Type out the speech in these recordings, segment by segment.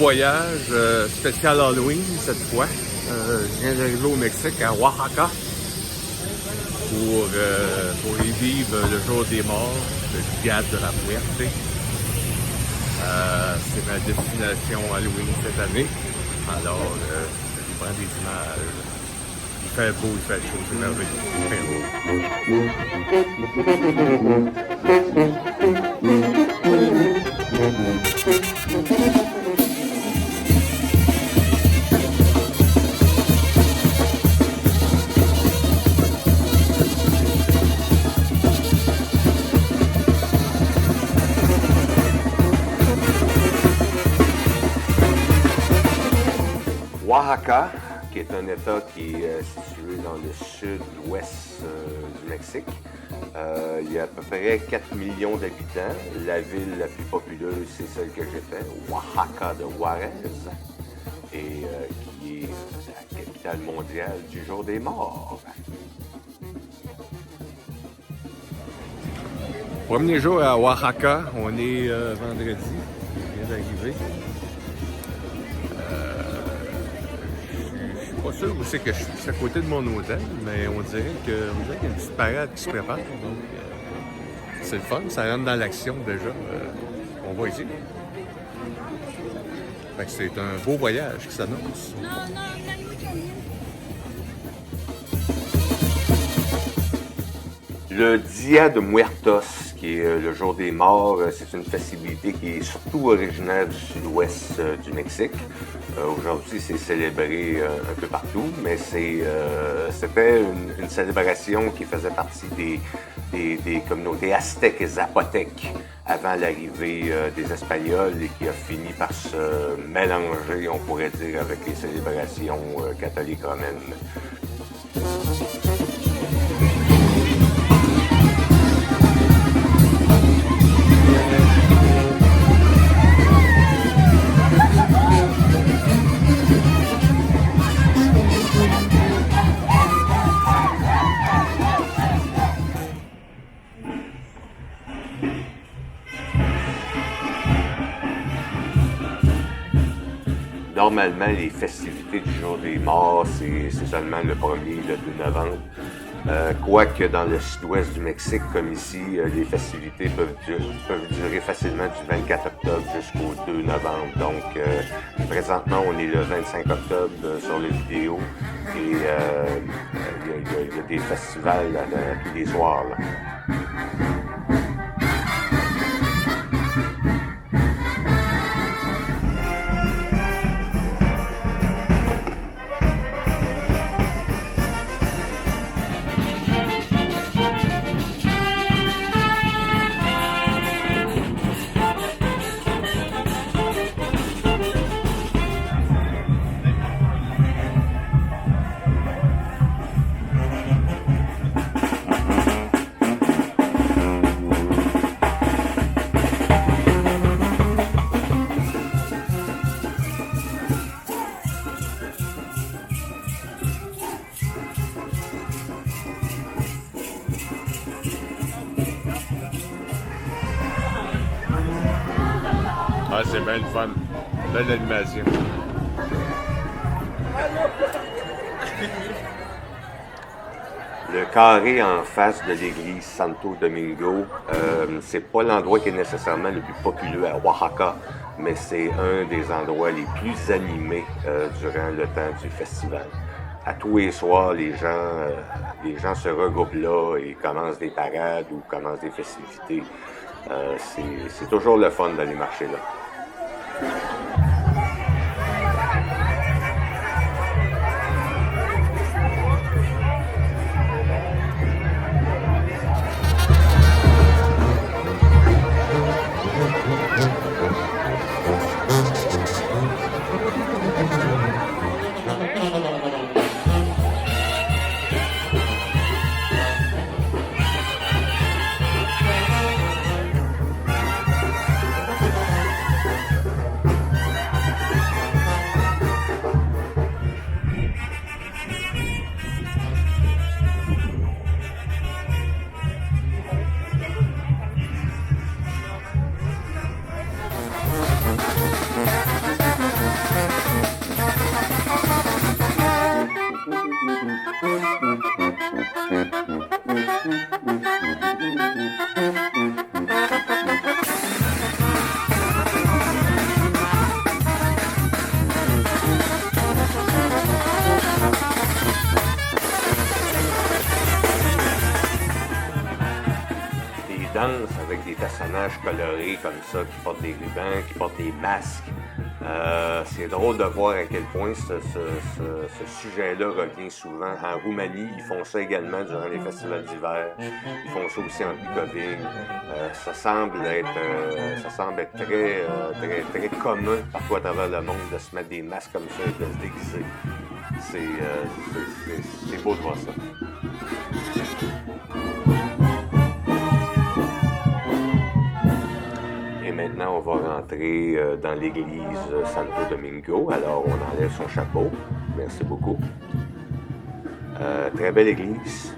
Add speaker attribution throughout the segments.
Speaker 1: voyage spécial Halloween cette fois. Je viens d'arriver au Mexique, à Oaxaca, pour y vivre le jour des morts, le Dia de la Muerte. C'est ma destination Halloween cette année. Alors, je prends des images. Il fait beau, il fait chaud, c'est merveilleux.
Speaker 2: Oaxaca, qui est un État qui est situé dans le sud-ouest du Mexique. Il y a à peu près 4 millions d'habitants. La ville la plus populeuse, c'est celle que j'ai faite, Oaxaca de Juárez, et qui est la capitale mondiale du jour des morts.
Speaker 1: Premier jour à Oaxaca, on est vendredi, on vient d'arriver. Je suis pas sûr où c'est que je suis. C'est à côté de mon hôtel, mais on dirait qu'il y a une petite parade qui se prépare. Donc, c'est le fun, ça rentre dans l'action déjà. On va ici. Fait que c'est un beau voyage qui s'annonce.
Speaker 2: Le Dia de Muertos, qui est le jour des morts, c'est une festividité qui est surtout originaire du sud-ouest du Mexique. Aujourd'hui, c'est célébré un peu partout, mais c'était une célébration qui faisait partie des communautés aztèques et zapotèques avant l'arrivée des Espagnols et qui a fini par se mélanger, on pourrait dire, avec les célébrations catholiques romaines. Normalement, les festivités du jour des morts, c'est seulement le 1er et le 2 novembre. Quoique dans le sud-ouest du Mexique, comme ici, les festivités peuvent durer facilement du 24 octobre jusqu'au 2 novembre. Donc, présentement, on est le 25 octobre sur les vidéos et il y a des festivals tous les soirs. Là.
Speaker 1: Ah, c'est bien le fun. Belle animation.
Speaker 2: Le carré en face de l'église Santo Domingo, c'est pas l'endroit qui est nécessairement le plus populeux à Oaxaca, mais c'est un des endroits les plus animés durant le temps du festival. À tous les soirs, les gens se regroupent là et commencent des parades ou commencent des festivités. C'est toujours le fun d'aller marcher là. Danse avec des personnages colorés comme ça, qui portent des rubans, qui portent des masques. C'est drôle de voir à quel point ce sujet-là revient souvent. En Roumanie, ils font ça également durant les festivals d'hiver. Ils font ça aussi en Bucovine. Ça semble être très commun partout à travers le monde de se mettre des masques comme ça et de se déguiser. C'est beau de voir ça. Maintenant, on va rentrer dans l'église Santo Domingo. Alors, on enlève son chapeau. Merci beaucoup. Très belle église.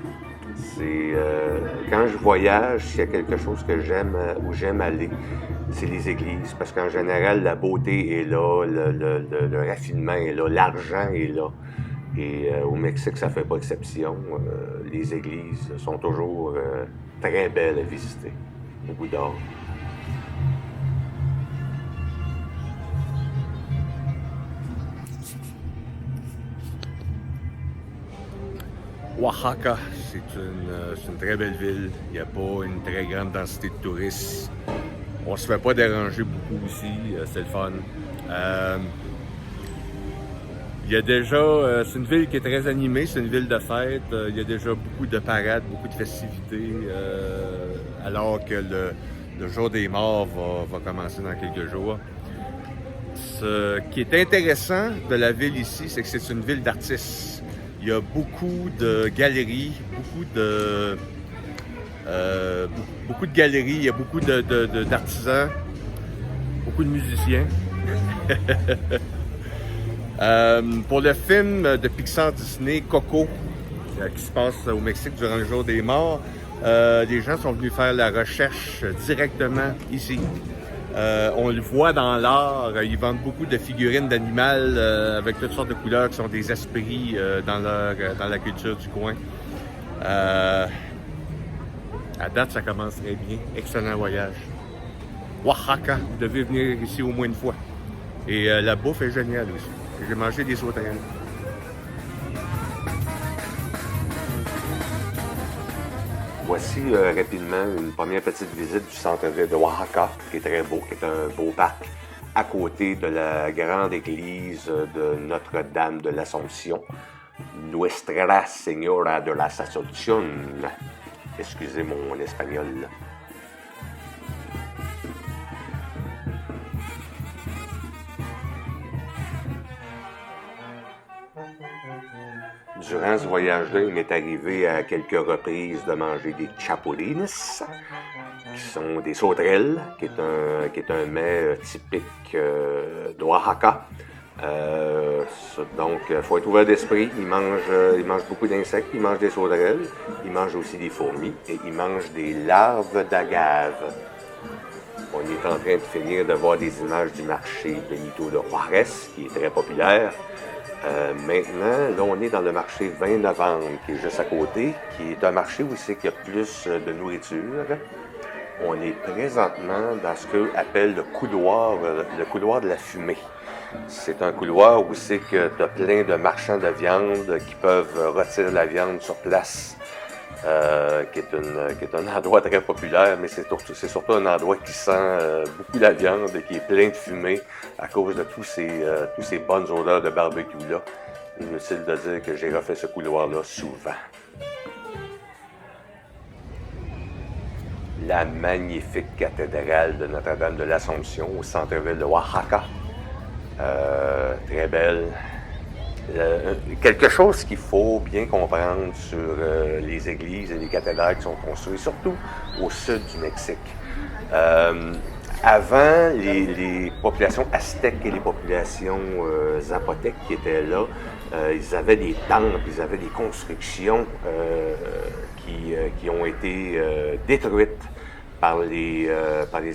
Speaker 2: Quand je voyage, s'il y a quelque chose que j'aime, où j'aime aller, c'est les églises. Parce qu'en général, la beauté est là, le raffinement est là, l'argent est là. Et au Mexique, ça ne fait pas exception. Les églises sont toujours très belles à visiter. Beaucoup d'or.
Speaker 1: Oaxaca, c'est une très belle ville. Il n'y a pas une très grande densité de touristes. On se fait pas déranger beaucoup ici, c'est le fun. Il y a déjà, c'est une ville qui est très animée, c'est une ville de fête. Il y a déjà beaucoup de parades, beaucoup de festivités, alors que le jour des morts va commencer dans quelques jours. Ce qui est intéressant de la ville ici, c'est que c'est une ville d'artistes. Il y a beaucoup de galeries, beaucoup de galeries, il y a beaucoup d'artisans, beaucoup de musiciens. Pour le film de Pixar Disney, Coco, qui se passe au Mexique durant le jour des morts, les gens sont venus faire la recherche directement ici. On le voit dans l'art, ils vendent beaucoup de figurines d'animaux avec toutes sortes de couleurs qui sont des esprits dans la culture du coin. À date, ça commence très bien. Excellent voyage. Oaxaca, vous devez venir ici au moins une fois. Et la bouffe est géniale aussi. J'ai mangé des sauterelles.
Speaker 2: Voici rapidement une première petite visite du centre-ville de Oaxaca, qui est très beau, qui est un beau parc, à côté de la grande église de Notre-Dame de l'Assomption, Nuestra Señora de la Asunción. Excusez mon espagnol. Durant ce voyage-là, il m'est arrivé à quelques reprises de manger des chapulines, qui sont des sauterelles, qui est un mets typique d'Oaxaca. Donc, il faut être ouvert d'esprit. Ils mangent beaucoup d'insectes, ils mangent des sauterelles, ils mangent aussi des fourmis et ils mangent des larves d'agave. On est en train de finir de voir des images du marché Benito de Juárez, qui est très populaire. Maintenant, là, on est dans le marché 20 novembre, qui est juste à côté, qui est un marché où c'est qu'il y a plus de nourriture. On est présentement dans ce qu'on appelle le couloir de la fumée. C'est un couloir où c'est que tu as plein de marchands de viande qui peuvent retirer la viande sur place, qui est un endroit très populaire, mais c'est surtout un endroit qui sent beaucoup la viande et qui est plein de fumée à cause de tous ces bonnes odeurs de barbecue-là. Inutile de dire que j'ai refait ce couloir-là souvent. La magnifique cathédrale de Notre-Dame de l'Assomption au centre-ville de Oaxaca. Très belle. Quelque chose qu'il faut bien comprendre sur les églises et les cathédrales qui sont construites, surtout au sud du Mexique. Avant, les populations aztèques et les populations zapotèques qui étaient là, ils avaient des temples, ils avaient des constructions qui ont été détruites par les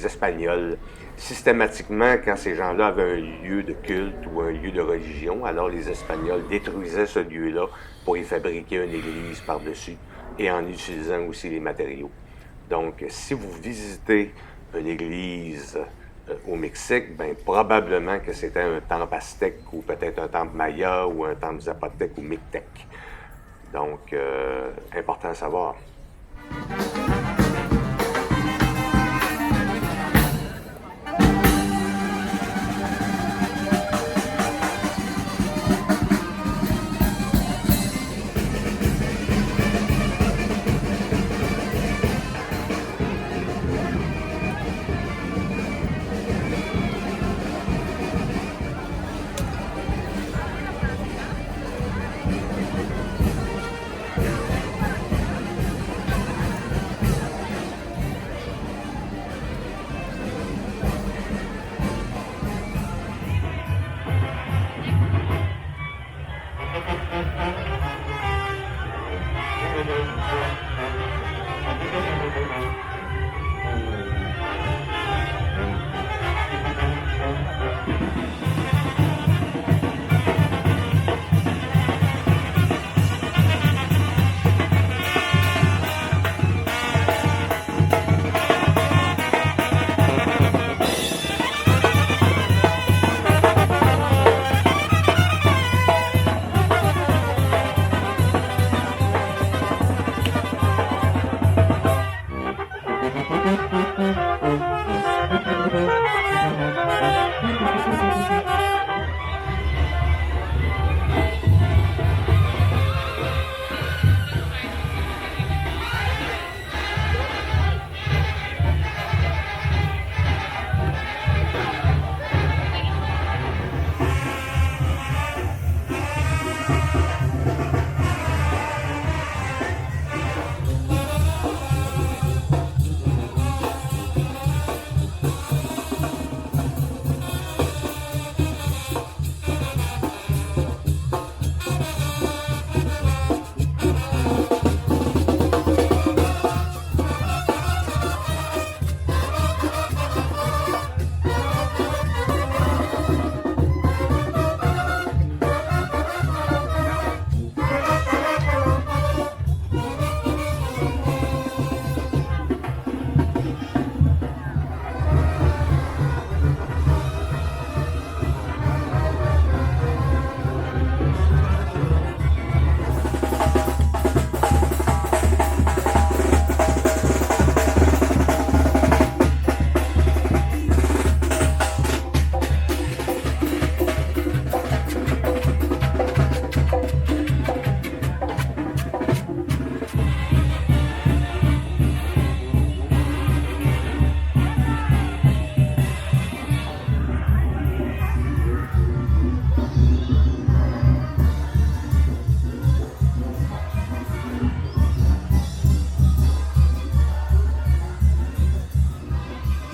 Speaker 2: Espagnols. Systématiquement, quand ces gens-là avaient un lieu de culte ou un lieu de religion, alors les Espagnols détruisaient ce lieu-là pour y fabriquer une église par-dessus. et en utilisant aussi les matériaux. Donc, si vous visitez l'église au Mexique, ben, probablement que c'était un temple aztèque ou peut-être un temple maya ou un temple zapotèque ou mictèque. Donc, important à savoir.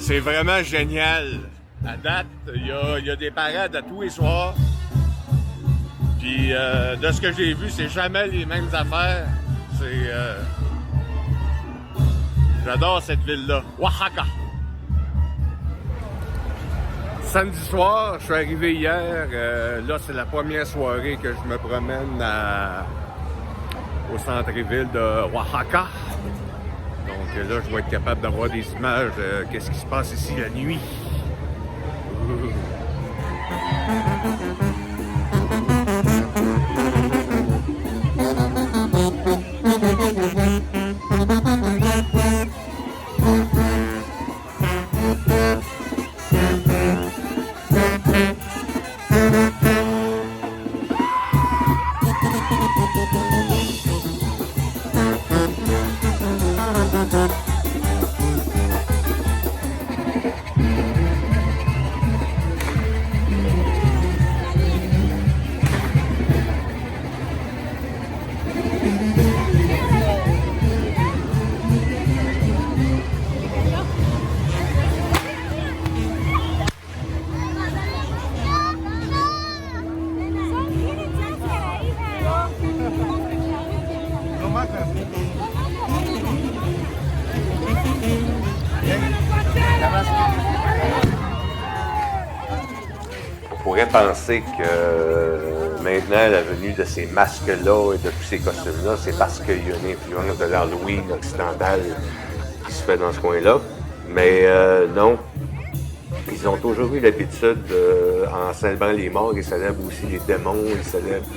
Speaker 1: C'est vraiment génial. À date, il y a des parades à tous les soirs. Puis de ce que j'ai vu, c'est jamais les mêmes affaires. J'adore cette ville-là, Oaxaca. Samedi soir, je suis arrivé hier. Là, c'est la première soirée que je me promène au centre-ville de Oaxaca. Donc là, je vais être capable d'avoir des images de qu'est-ce qui se passe ici la nuit.
Speaker 2: On pourrait penser que maintenant, la venue de ces masques-là et de tous ces costumes-là, c'est parce qu'il y a une influence de l'Halloween occidental qui se fait dans ce coin-là. Mais non, ils ont toujours eu l'habitude, en célébrant les morts, ils célèbrent aussi les démons, ils célèbrent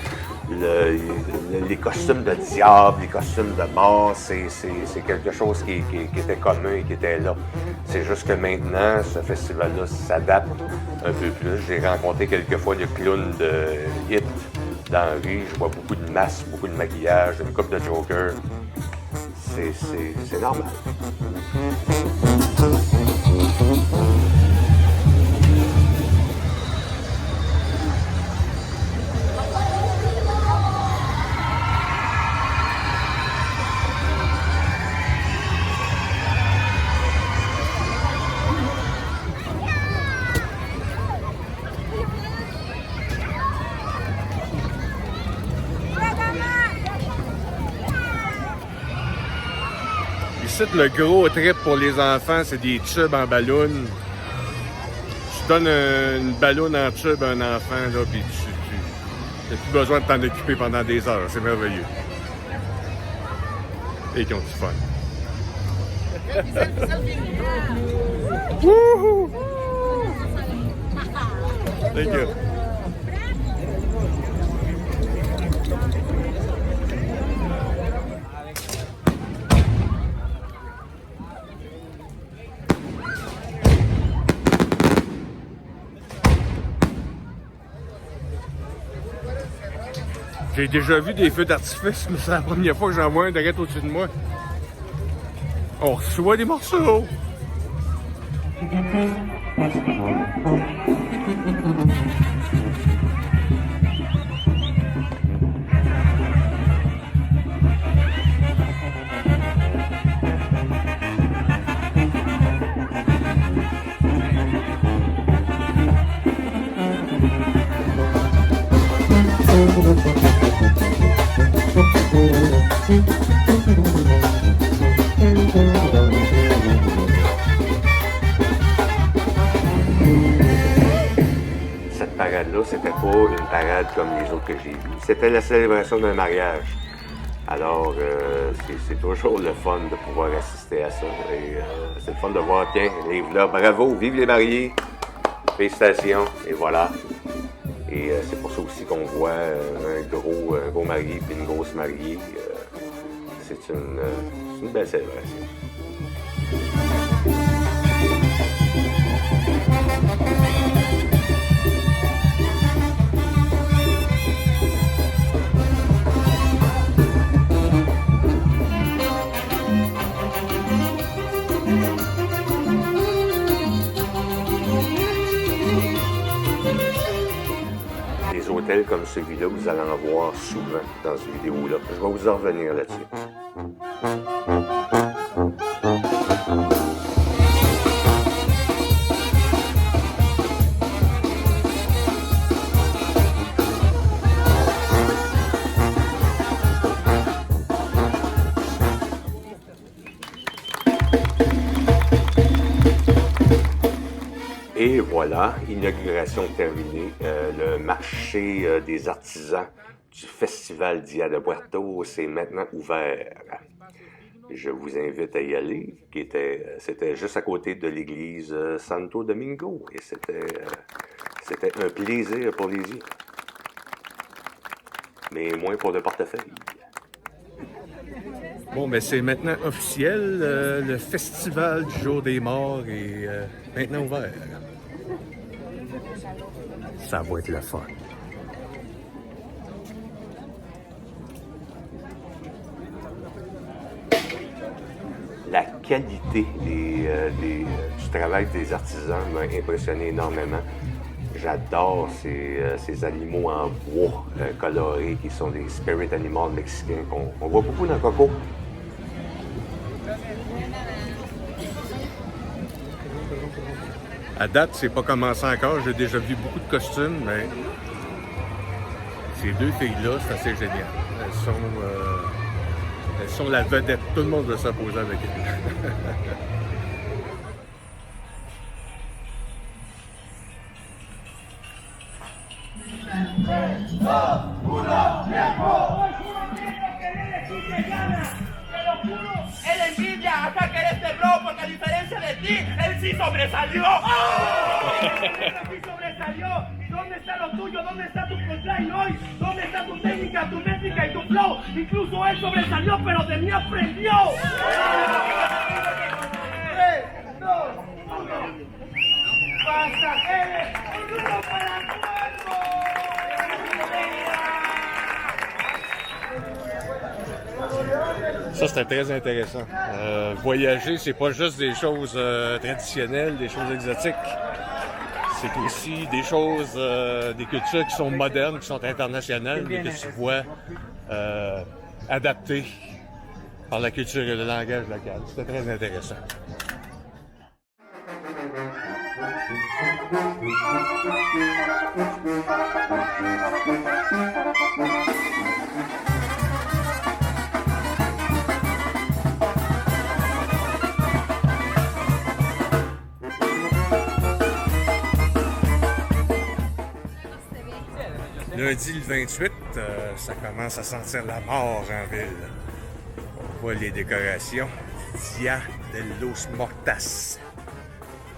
Speaker 2: les costumes de diable, les costumes de mort, c'est quelque chose qui était commun et qui était là. C'est juste que maintenant, ce festival-là s'adapte un peu plus. J'ai rencontré quelquefois le clown de Hit dans la rue. Je vois beaucoup de masques, beaucoup de maquillage, une coupe de Joker. C'est normal.
Speaker 1: Ici, le gros trip pour les enfants, c'est des tubes en ballon. Tu donnes une ballon en tube à un enfant, là, puis tu n'as plus besoin de t'en occuper pendant des heures. C'est merveilleux. Et qui ont du fun. Wouhou! Thank you. J'ai déjà vu des feux d'artifice, mais c'est la première fois que j'en vois un direct au-dessus de moi. On reçoit des morceaux!
Speaker 2: Cette parade-là, c'était pas une parade comme les autres que j'ai vues. C'était la célébration d'un mariage. Alors, c'est toujours le fun de pouvoir assister à ça. Et c'est le fun de voir, tiens, livre-là, bravo, vive les mariés, félicitations, et voilà. Et c'est pour ça aussi qu'on voit un gros marié et une grosse mariée. C'est une belle célébration. Des hôtels comme celui-là, vous allez en voir souvent dans cette vidéo-là. Je vais vous en revenir là-dessus. Et voilà, inauguration terminée. Le marché des artisans du Festival Dia de Muertos, c'est maintenant ouvert. Je vous invite à y aller. C'était juste à côté de l'église Santo Domingo. Et c'était un plaisir pour les yeux. Mais moins pour le portefeuille.
Speaker 1: Bon, ben c'est maintenant officiel. Le Festival du Jour des Morts est maintenant ouvert. Ça va être le fun.
Speaker 2: La qualité du travail des artisans m'a impressionné énormément. J'adore ces animaux en bois colorés qui sont des spirit animals mexicains qu'on voit beaucoup dans Coco.
Speaker 1: À date, c'est pas commencé encore. J'ai déjà vu beaucoup de costumes, mais ces deux filles-là, c'est assez génial. Elles sont la vedette. Tout le monde veut s'opposer avec elles.
Speaker 3: Él envidia a Hacker este bro porque a diferencia de ti, él sí sobresalió. Él sí sobresalió. ¿Y dónde está lo tuyo? ¿Dónde está tu punchline hoy? ¿Dónde está tu técnica, tu métrica y tu flow? Incluso él sobresalió, pero de mí aprendió. 3, 2, 1. Pasajeros, un uno para Cuervo.
Speaker 1: Ça, c'était très intéressant. Voyager, c'est pas juste des choses traditionnelles, des choses exotiques. C'est aussi des choses, des cultures qui sont modernes, qui sont internationales, mais que tu vois adaptées par la culture et le langage local. C'était très intéressant. Lundi le 28, ça commence à sentir la mort en ville. On voit les décorations Dia de los Mortas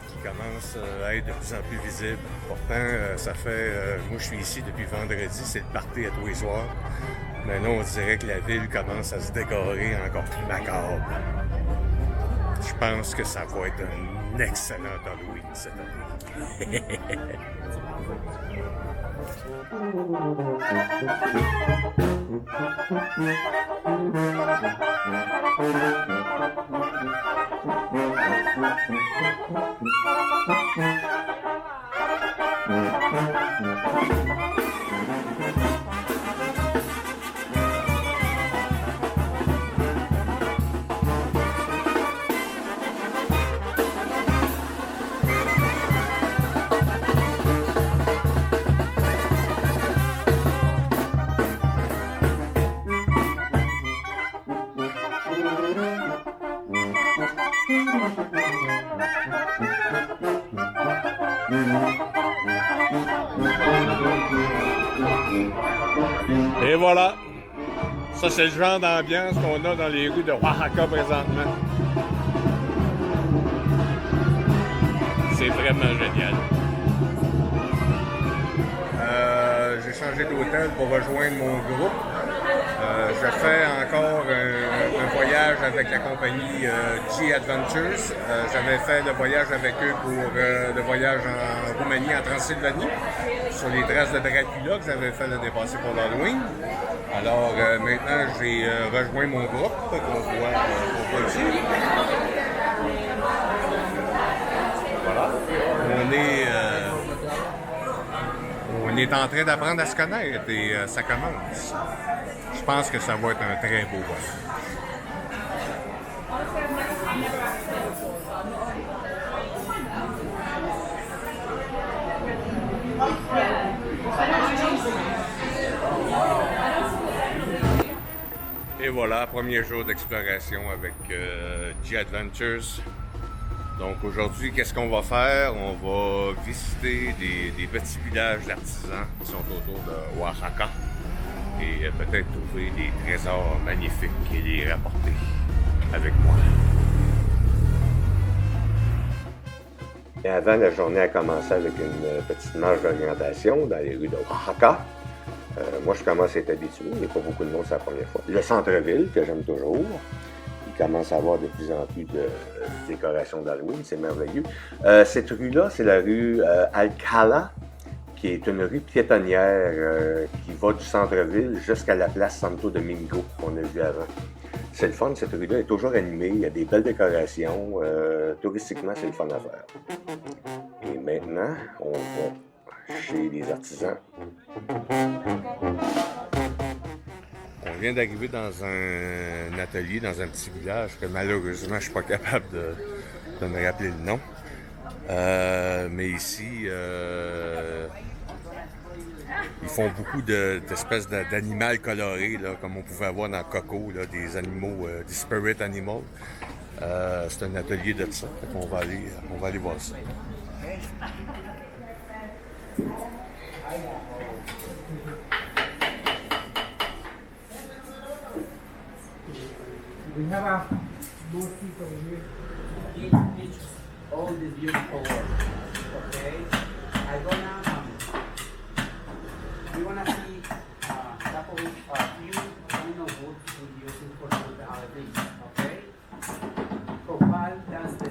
Speaker 1: qui commencent à être de plus en plus visibles. Pourtant, ça fait... moi, je suis ici depuis vendredi, c'est le party à tous les soirs. Maintenant, on dirait que la ville commence à se décorer encore plus macabre. Je pense que ça va être un excellent Halloween cette année. Et voilà, ça c'est le genre d'ambiance qu'on a dans les rues de Oaxaca présentement. C'est vraiment génial. J'ai changé d'hôtel pour rejoindre mon groupe. Je fais encore un voyage avec la compagnie G-Adventures. J'avais fait le voyage avec eux pour le voyage en Roumanie, en Transylvanie, sur les traces de Dracula que j'avais fait l'année passée pour l'Halloween. Alors maintenant, j'ai rejoint mon groupe qu'on voit ici. Voilà. On est en train d'apprendre à se connaître et ça commence. Je pense que ça va être un très beau voyage. Et voilà, premier jour d'exploration avec G-Adventures. Donc aujourd'hui, qu'est-ce qu'on va faire? On va visiter des petits villages d'artisans qui sont autour de Oaxaca et peut-être trouver des trésors magnifiques et les rapporter avec moi.
Speaker 2: Et avant, la journée a commencé avec une petite marche d'orientation dans les rues de Oaxaca. Moi, je commence à être habitué, il n'y a pas beaucoup de monde, c'est la première fois. Le centre-ville, que j'aime toujours, il commence à avoir de plus en plus de décorations d'Halloween, c'est merveilleux. Cette rue-là, c'est la rue Alcala, qui est une rue piétonnière qui va du centre-ville jusqu'à la place Santo Domingo qu'on a vu avant. C'est le fun, cette rue-là est toujours animée, il y a des belles décorations, touristiquement c'est le fun à faire. Et maintenant, on va chez les artisans.
Speaker 1: On vient d'arriver dans un atelier, dans un petit village que malheureusement je ne suis pas capable de me rappeler le nom. Mais ici, ils font beaucoup d'espèces d'animaux colorés, là, comme on pouvait avoir dans Coco, là, des animaux, des spirit animals. C'est un atelier de ça, on va aller voir ça.
Speaker 4: We have a more people here. Each all this beautiful work. Okay. I'm gonna we wanna see couple few kind of woods we're using for the things. Okay. Profile that's the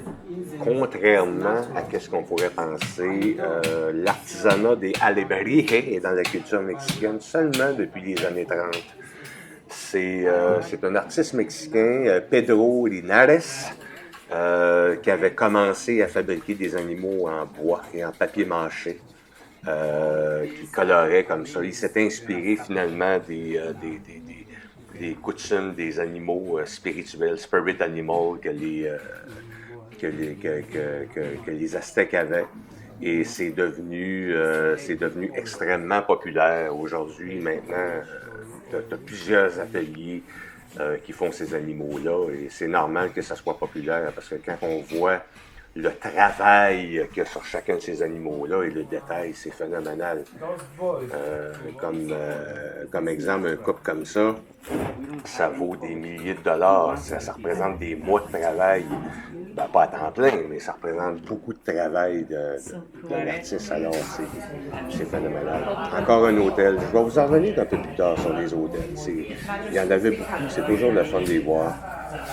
Speaker 2: Contrairement à ce qu'on pourrait penser, l'artisanat des alebrijes est dans la culture mexicaine seulement depuis les années 30. C'est un artiste mexicain, Pedro Linares, qui avait commencé à fabriquer des animaux en bois et en papier mâché, qui colorait comme ça. Il s'est inspiré finalement des coutumes des animaux spirituels, spirit animal, que les Aztèques avaient. Et c'est devenu extrêmement populaire aujourd'hui. Maintenant, tu as plusieurs ateliers qui font ces animaux-là, et c'est normal que ça soit populaire, parce que quand on voit le travail qu'il y a sur chacun de ces animaux-là et le détail, c'est phénoménal. Comme exemple, un couple comme ça, ça vaut des milliers de dollars. Ça représente des mois de travail, ben, pas à temps plein, mais ça représente beaucoup de travail d'un artiste. Alors, c'est phénoménal. Encore un hôtel. Je vais vous en revenir un peu plus tard sur les hôtels. Il y en avait beaucoup. C'est toujours le fun de les voir.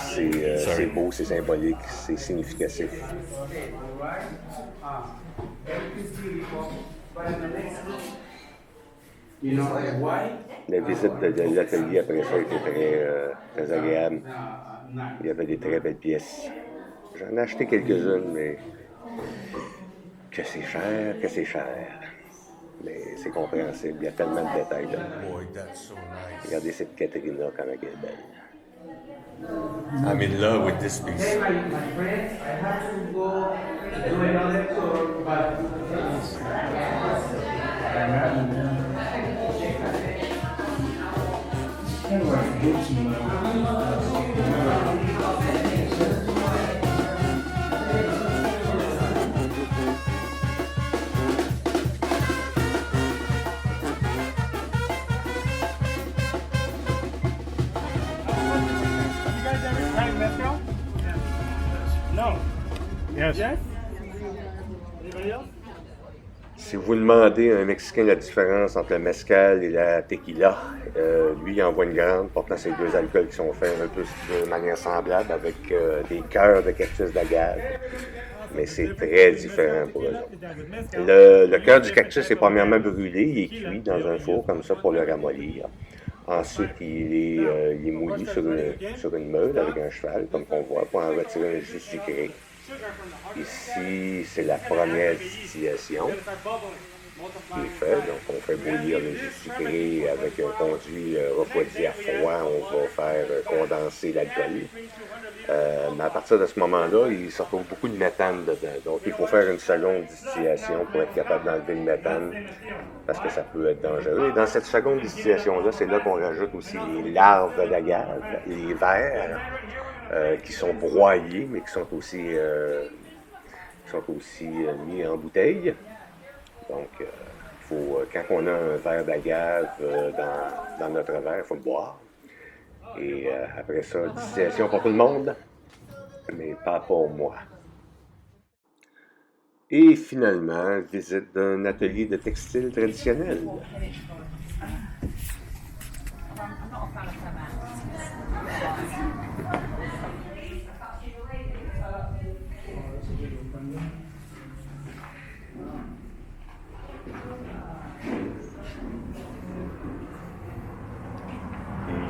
Speaker 2: C'est beau, c'est symbolique, c'est significatif. La visite de l'atelier après ça était très agréable. Il y avait des très belles pièces. J'en ai acheté quelques-unes, mais que c'est cher. Mais c'est compréhensible, il y a tellement de détails là. Regardez cette Caterina, comme elle est belle.
Speaker 1: I'm in love with this piece.
Speaker 4: Hey, my friends, I have to go do another tour, but
Speaker 2: Si vous demandez à un Mexicain la différence entre le mezcal et la tequila, lui il envoie une grande portant ces deux alcools qui sont faits un peu de manière semblable avec des cœurs de cactus d'agave, mais c'est très différent pour eux autres. Le cœur du cactus est premièrement brûlé, il est cuit dans un four comme ça pour le ramollir. Ensuite, il est moulu sur une meule avec un cheval, comme on voit, pour en retirer un jus sucré. Ici, c'est la première distillation qui est faite. Donc, on fait bouillir le jus sucré avec un conduit refroidi à froid. On va faire condenser l'alcool. Mais à partir de ce moment-là, il se retrouve beaucoup de méthane dedans. Donc, il faut faire une seconde distillation pour être capable d'enlever le méthane, parce que ça peut être dangereux. Et dans cette seconde distillation-là, c'est là qu'on rajoute aussi les larves d'agave, les vers, qui sont broyés, mais qui sont aussi mis en bouteille. Donc, quand on a un verre d'agave dans notre verre, il faut le boire. Et après ça, distillation pour tout le monde, mais pas pour moi. Et finalement, visite d'un atelier de textile traditionnel.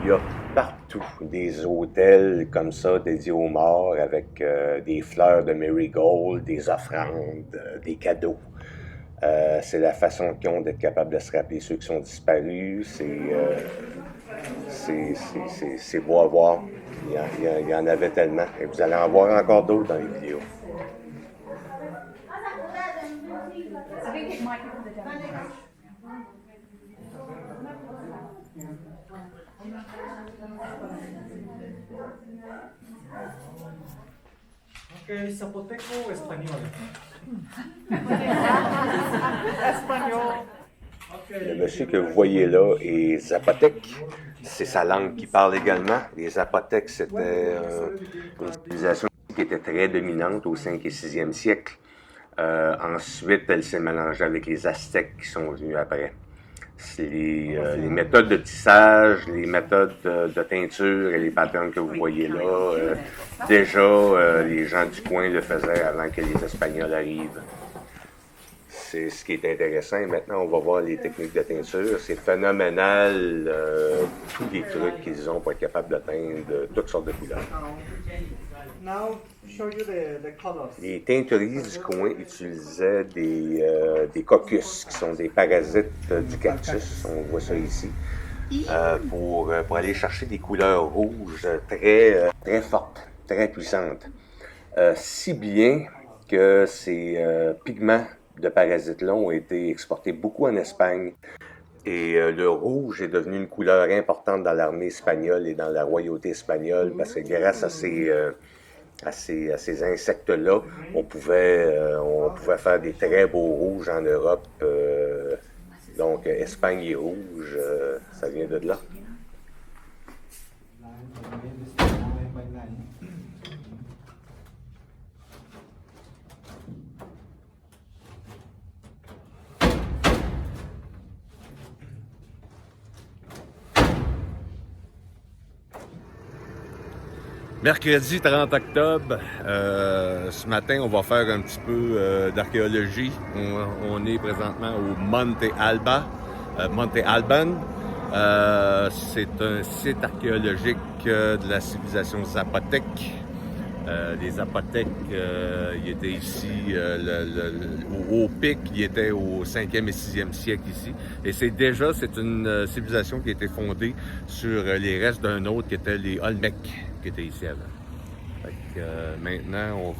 Speaker 2: Il y a partout des hôtels comme ça dédiés aux morts avec des fleurs de marigold, des offrandes, des cadeaux. C'est la façon qu'ils ont d'être capables de se rappeler ceux qui sont disparus. C'est beau à voir. Il y en avait tellement. Et vous allez en voir encore d'autres dans les vidéos.
Speaker 4: Ok, zapoteco o español?
Speaker 2: Le monsieur que vous voyez là est zapotèque. C'est sa langue qui parle également. Les Zapothèques, c'était une civilisation qui était très dominante au 5 et 6e siècle. Ensuite, elle s'est mélangée avec les Aztèques qui sont venus après. C'est les méthodes de tissage, les méthodes de teinture et les patterns que vous voyez là. Déjà, les gens du coin le faisaient avant que les Espagnols arrivent. C'est ce qui est intéressant. Et maintenant, on va voir les techniques de teinture. C'est phénoménal, tous les trucs qu'ils ont pour être capables de teindre toutes sortes de couleurs.
Speaker 5: Now, show you the colors.
Speaker 2: Les teinturistes du coin utilisaient des cocus, qui sont des parasites du cactus. On voit ça ici. Pour aller chercher des couleurs rouges très, très fortes, très puissantes. Si bien que ces pigments de parasites-là ont été exportés beaucoup en Espagne. Et le rouge est devenu une couleur importante dans l'armée espagnole et dans la royauté espagnole parce que grâce à ces insectes-là, on pouvait faire des très beaux rouges en Europe. Donc, Espagne et rouge, ça vient de là.
Speaker 1: Mercredi 30 octobre, ce matin, on va faire un petit peu d'archéologie. On est présentement au Monte Alban. C'est un site archéologique de la civilisation zapotèque. Les Zapotèques, ils étaient ici au pic, ils étaient au 5e et 6e siècle ici. Et c'est une civilisation qui a été fondée sur les restes d'un autre qui était les Olmecs, qui étaient ici avant. Fait que, maintenant,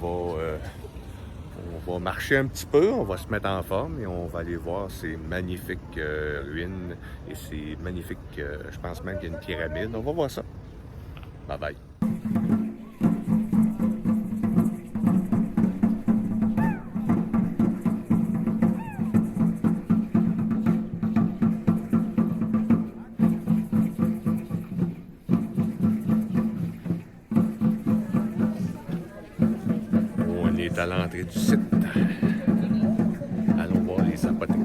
Speaker 1: on va marcher un petit peu, on va se mettre en forme et on va aller voir ces magnifiques ruines et ces magnifiques, je pense même qu'il y a une pyramide. On va voir ça. Bye bye. À l'entrée du site. Allons voir les Zapothèques.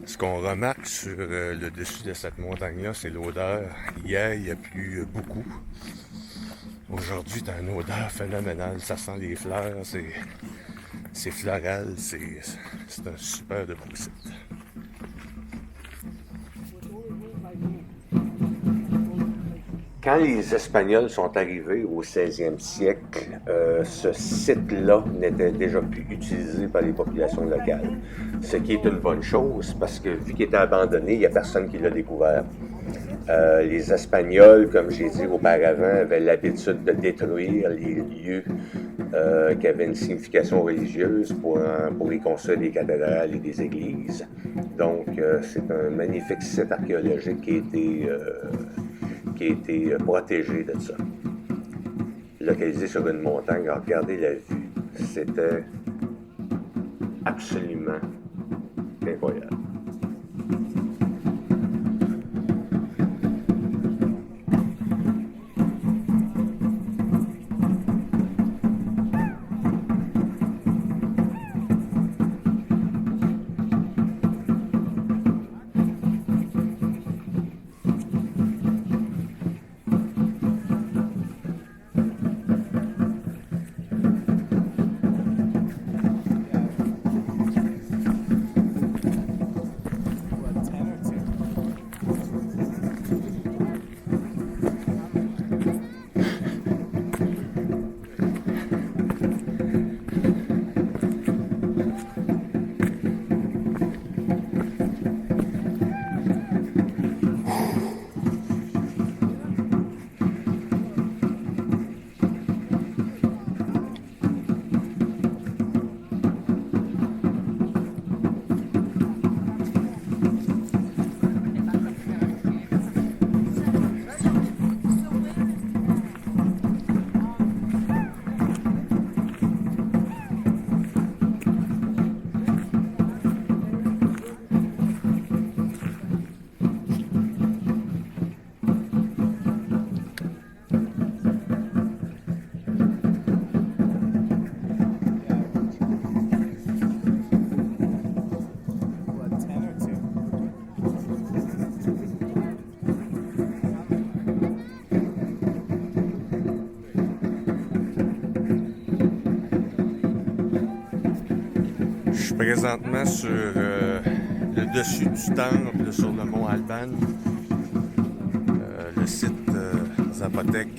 Speaker 1: Ce qu'on remarque sur le dessus de cette montagne-là, c'est l'odeur. Hier, il y a plu beaucoup. Aujourd'hui, c'est une odeur phénoménale. Ça sent les fleurs, c'est floral, c'est un super de beau site.
Speaker 2: Quand les Espagnols sont arrivés au 16e siècle, ce site-là n'était déjà plus utilisé par les populations locales. Ce qui est une bonne chose parce que vu qu'il était abandonné, il n'y a personne qui l'a découvert. Les Espagnols, comme j'ai dit auparavant, avaient l'habitude de détruire les lieux qui avaient une signification religieuse pour y construire des cathédrales et des églises. Donc, c'est un magnifique site archéologique qui a été protégé de ça. Localisé sur une montagne, regardez la vue, c'était absolument incroyable.
Speaker 1: suis présentement sur le dessus du temple, sur le mont Alban. Le site Zapotec,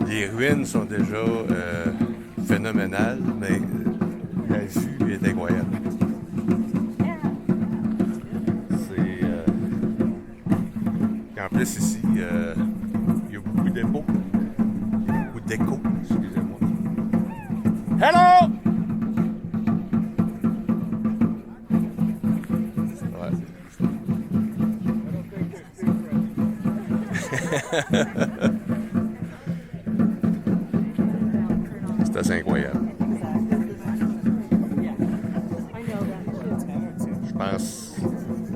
Speaker 1: les ruines sont déjà phénoménales, mais la vue est incroyable. En plus ici, il y a beaucoup d'écho. Beaucoup d'écho, excusez-moi. Hello! C'est assez incroyable.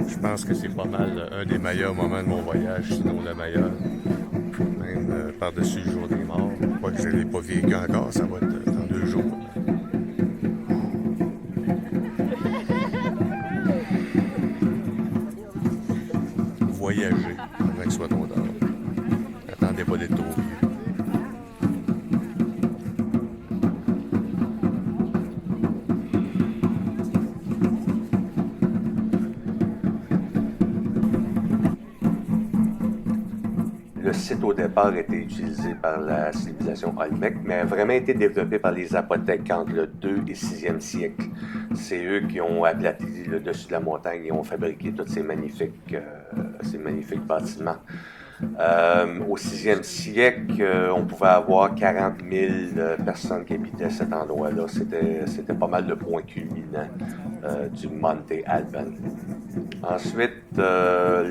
Speaker 1: Je pense que c'est pas mal un des meilleurs moments de mon voyage, sinon le meilleur. Même par-dessus le jour des morts. Pas que je ne l'ai pas vécu encore, ça va être dans 2 jours. Voyager avant qu'il soit trop tard. Attendez pas d'être trop vieux.
Speaker 2: Le site au départ était utilisé par la civilisation Olmec, mais a vraiment été développé par les Zapothèques entre le 2 et 6e siècle. C'est eux qui ont aplati le dessus de la montagne et ont fabriqué tous ces magnifiques bâtiments. Au 6e siècle, on pouvait avoir 40 000 personnes qui habitaient cet endroit-là. C'était pas mal le point culminant du Monte Alban. Ensuite, le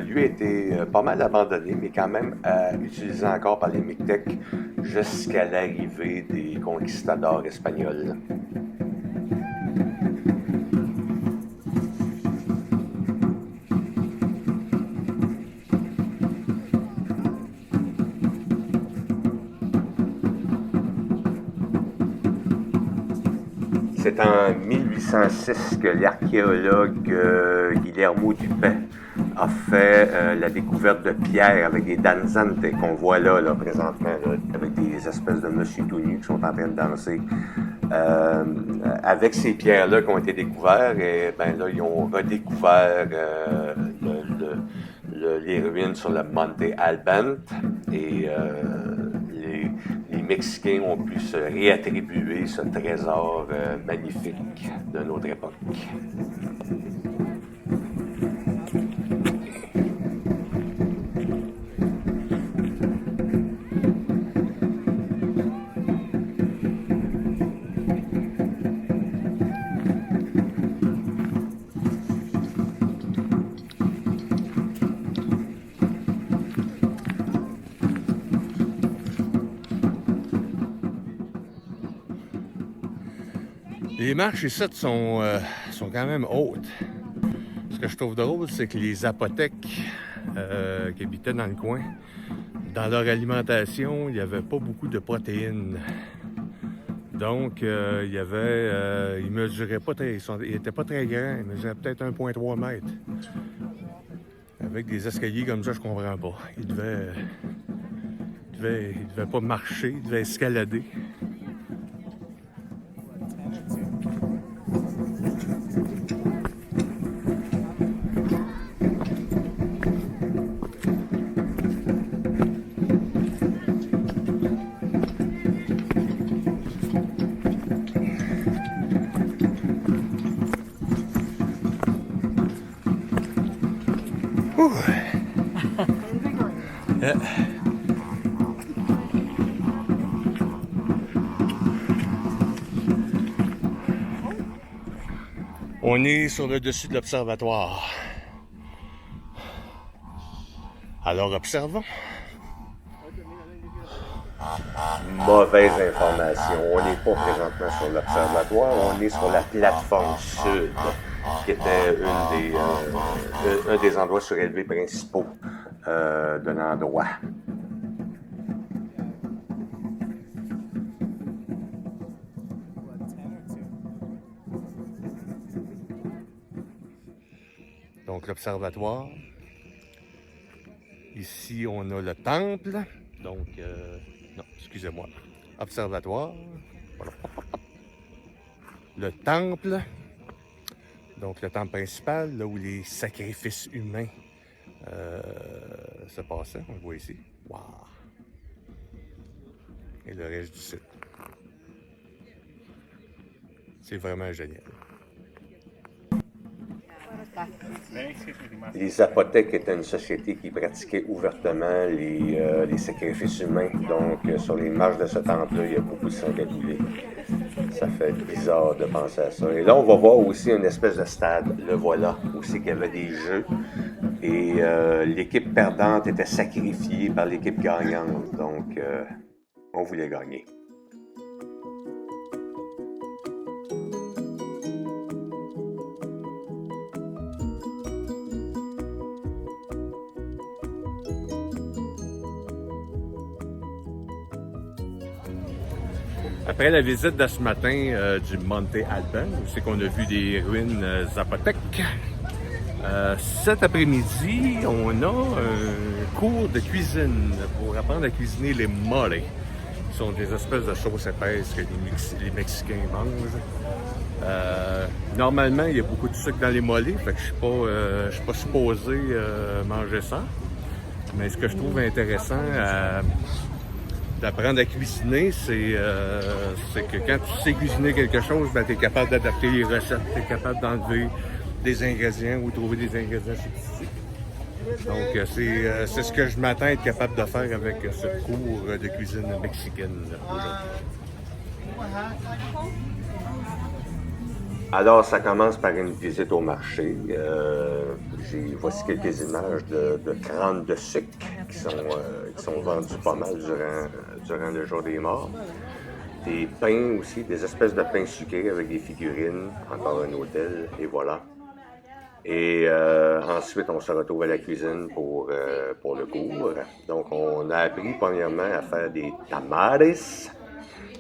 Speaker 2: lieu a été pas mal abandonné, mais quand même utilisé encore par les Mixtèques jusqu'à l'arrivée des conquistadors espagnols. C'est en 1806 que l'archéologue Guillermo Dupin a fait la découverte de pierres avec des danzantes qu'on voit là présentement, là, avec des espèces de monsieur tout nus qui sont en train de danser. Avec ces pierres-là qui ont été découvertes, et ben là, ils ont redécouvert les ruines sur le Monte Alban et les Mexicains ont pu se réattribuer ce trésor magnifique de notre époque.
Speaker 1: Les marches ici sont quand même hautes. Ce que je trouve drôle, c'est que les Zapothèques qui habitaient dans le coin, dans leur alimentation, il n'y avait pas beaucoup de protéines. Donc, ils mesuraient pas très, ils n'étaient pas très grands, ils mesuraient peut-être 1,3 mètres. Avec des escaliers comme ça, je comprends pas. Ils devaient pas marcher, ils devaient escalader. On est sur le dessus de l'observatoire. Alors observons.
Speaker 2: Mauvaise information. On n'est pas présentement sur l'observatoire, on est sur la plateforme sud, qui était un des endroits surélevés principaux de l'endroit.
Speaker 1: Donc l'observatoire. Ici, on a le temple. Donc, non, excusez-moi. Observatoire. Voilà. le temple. Donc le temple principal, là où les sacrifices humains se passaient. On le voit ici. Wow! Et le reste du site. C'est vraiment génial.
Speaker 2: Les Zapotèques étaient une société qui pratiquait ouvertement les sacrifices humains. Donc, sur les marches de ce temple-là, il y a beaucoup de sang à couler. Ça fait bizarre de penser à ça. Et là, on va voir aussi une espèce de stade. Le voilà, aussi qu'il y avait des jeux. Et l'équipe perdante était sacrifiée par l'équipe gagnante. Donc, on voulait gagner.
Speaker 1: Après la visite de ce matin du Monte Alban, où c'est qu'on a vu des ruines zapotèques, cet après-midi, on a un cours de cuisine pour apprendre à cuisiner les moles, qui sont des espèces de sauces épaisses que les Mexicains mangent. Normalement, il y a beaucoup de sucre dans les moles, fait que je suis pas supposé manger ça. Mais ce que je trouve intéressant d'apprendre à cuisiner, c'est que quand tu sais cuisiner quelque chose, ben, tu es capable d'adapter les recettes, tu es capable d'enlever des ingrédients ou trouver des ingrédients substituts. Donc, c'est ce que je m'attends à être capable de faire avec ce cours de cuisine mexicaine aujourd'hui.
Speaker 2: Alors, ça commence par une visite au marché. Voici quelques images de crânes de sucre qui sont vendus pas mal durant le jour des morts. Des pains aussi, des espèces de pains sucrés avec des figurines, encore un hôtel, et voilà. Et ensuite, on se retrouve à la cuisine pour le cours. Donc, on a appris premièrement à faire des tamales,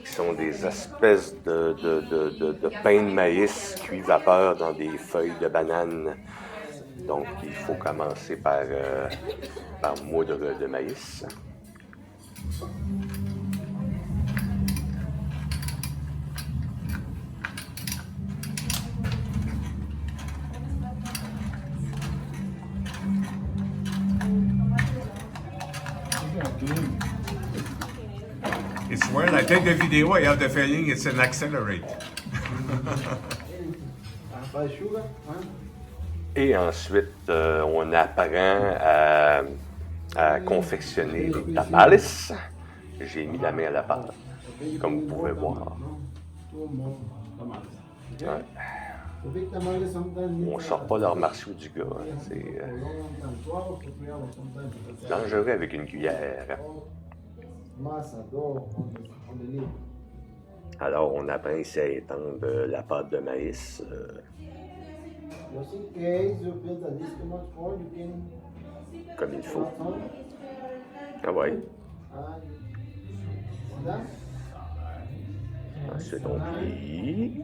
Speaker 2: qui sont des espèces de pain de maïs cuit vapeur dans des feuilles de banane. Donc, il faut commencer par moudre de maïs.
Speaker 1: It's when I take the video, I have the feeling it's an accelerate.
Speaker 2: Et ensuite, on apprend à confectionner des tamales. J'ai mis la main à la pâte, comme vous pouvez voir. Ouais. On ne sort pas l'art martiaux du gars. Hein. C'est dangereux avec une cuillère. Alors, on apprend ici à étendre la pâte de maïs. Comme il faut. Ah ouais. Ensuite, on plie.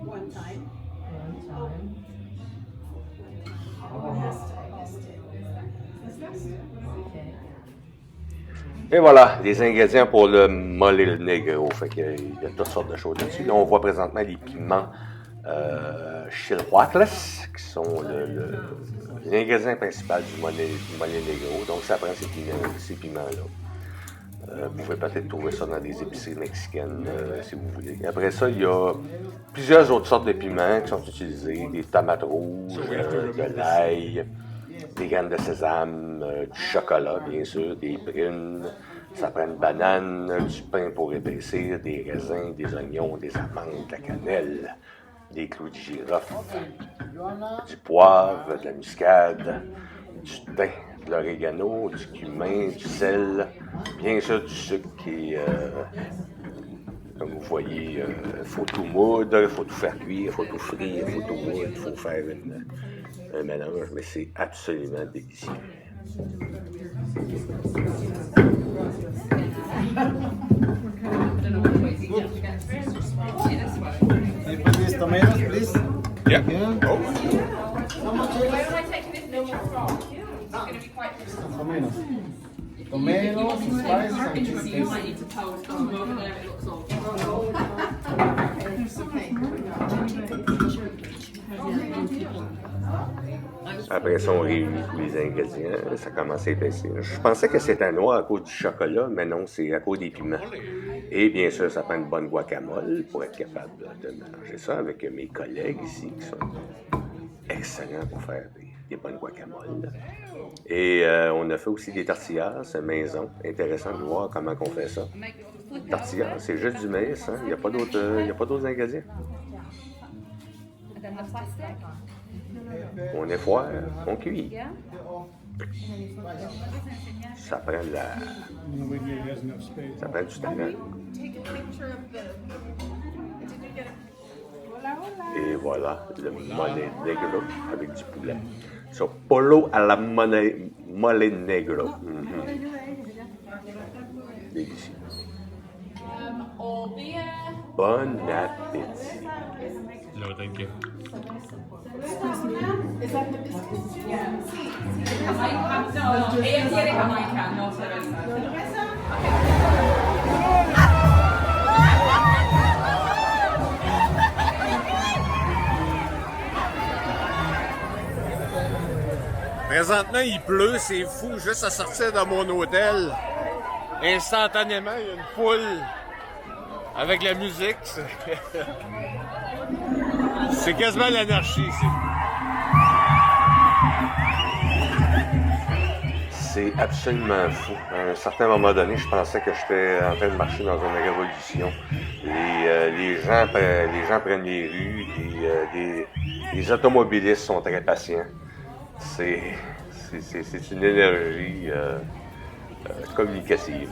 Speaker 2: Et voilà, les ingrédients pour le mole negro. Fait qu'il y a toutes sortes de choses dessus. Là, on voit présentement les piments chilhuacles, qui sont l'ingrédient principal du mole negro. Donc, ça prend ces piments-là. Vous pouvez peut-être trouver ça dans des épiceries mexicaines, si vous voulez. Après ça, il y a plusieurs autres sortes de piments qui sont utilisés. Des tomates rouges, de l'ail, des graines de sésame, du chocolat, bien sûr, des prunes. Ça prend une banane, du pain pour épaissir, des raisins, des oignons, des amandes, de la cannelle, des clous de girofle, du poivre, de la muscade, du thym, de l'orégano, du cumin, du sel, bien sûr du sucre qui est, comme vous voyez, il faut tout moudre, il faut tout faire cuire, il faut tout frire, il faut tout moudre, il faut faire un mélange, mais c'est absolument délicieux.
Speaker 4: These tomatoes, please.
Speaker 1: Yeah.
Speaker 4: Yeah.
Speaker 1: Oh.
Speaker 6: Where am I taking this picture from? It's going to be quite difficult.
Speaker 4: Tomatoes.
Speaker 6: If
Speaker 4: Tomatoes,
Speaker 6: you want to take
Speaker 4: spices,
Speaker 6: more
Speaker 4: and
Speaker 6: pictures, you might
Speaker 4: cheese.
Speaker 6: need to pose from over there. It looks all.
Speaker 2: Après ça, on réunit tous les ingrédients. Ça commence à épaissir. Je pensais que c'était noir à cause du chocolat, mais non, c'est à cause des piments. Et bien sûr, ça prend une bonne guacamole pour être capable de manger ça avec mes collègues ici qui sont excellents pour faire des bonnes guacamoles. Et on a fait aussi des tortillas maison. Intéressant de voir comment on fait ça. Tortillas, c'est juste du maïs, hein? Il n'y a pas d'autres ingrédients. On effoire, on cuit. Ça prend de la... Ça prend du talent. Et voilà, le mole negro avec du poulet. So, polo à la mole negro. Délicieux. Bon appétit.
Speaker 1: No, thank you.
Speaker 6: No, ella quiere Jamaica, no cerveza.
Speaker 1: Présentement, il pleut, c'est fou. Juste à sortir de mon hôtel, instantanément, il y a une foule avec la musique. C'est quasiment l'anarchie ici.
Speaker 2: C'est absolument fou. À un certain moment donné, je pensais que j'étais en train de marcher dans une révolution. Les gens prennent les rues, les automobilistes sont très patients. C'est une énergie communicative.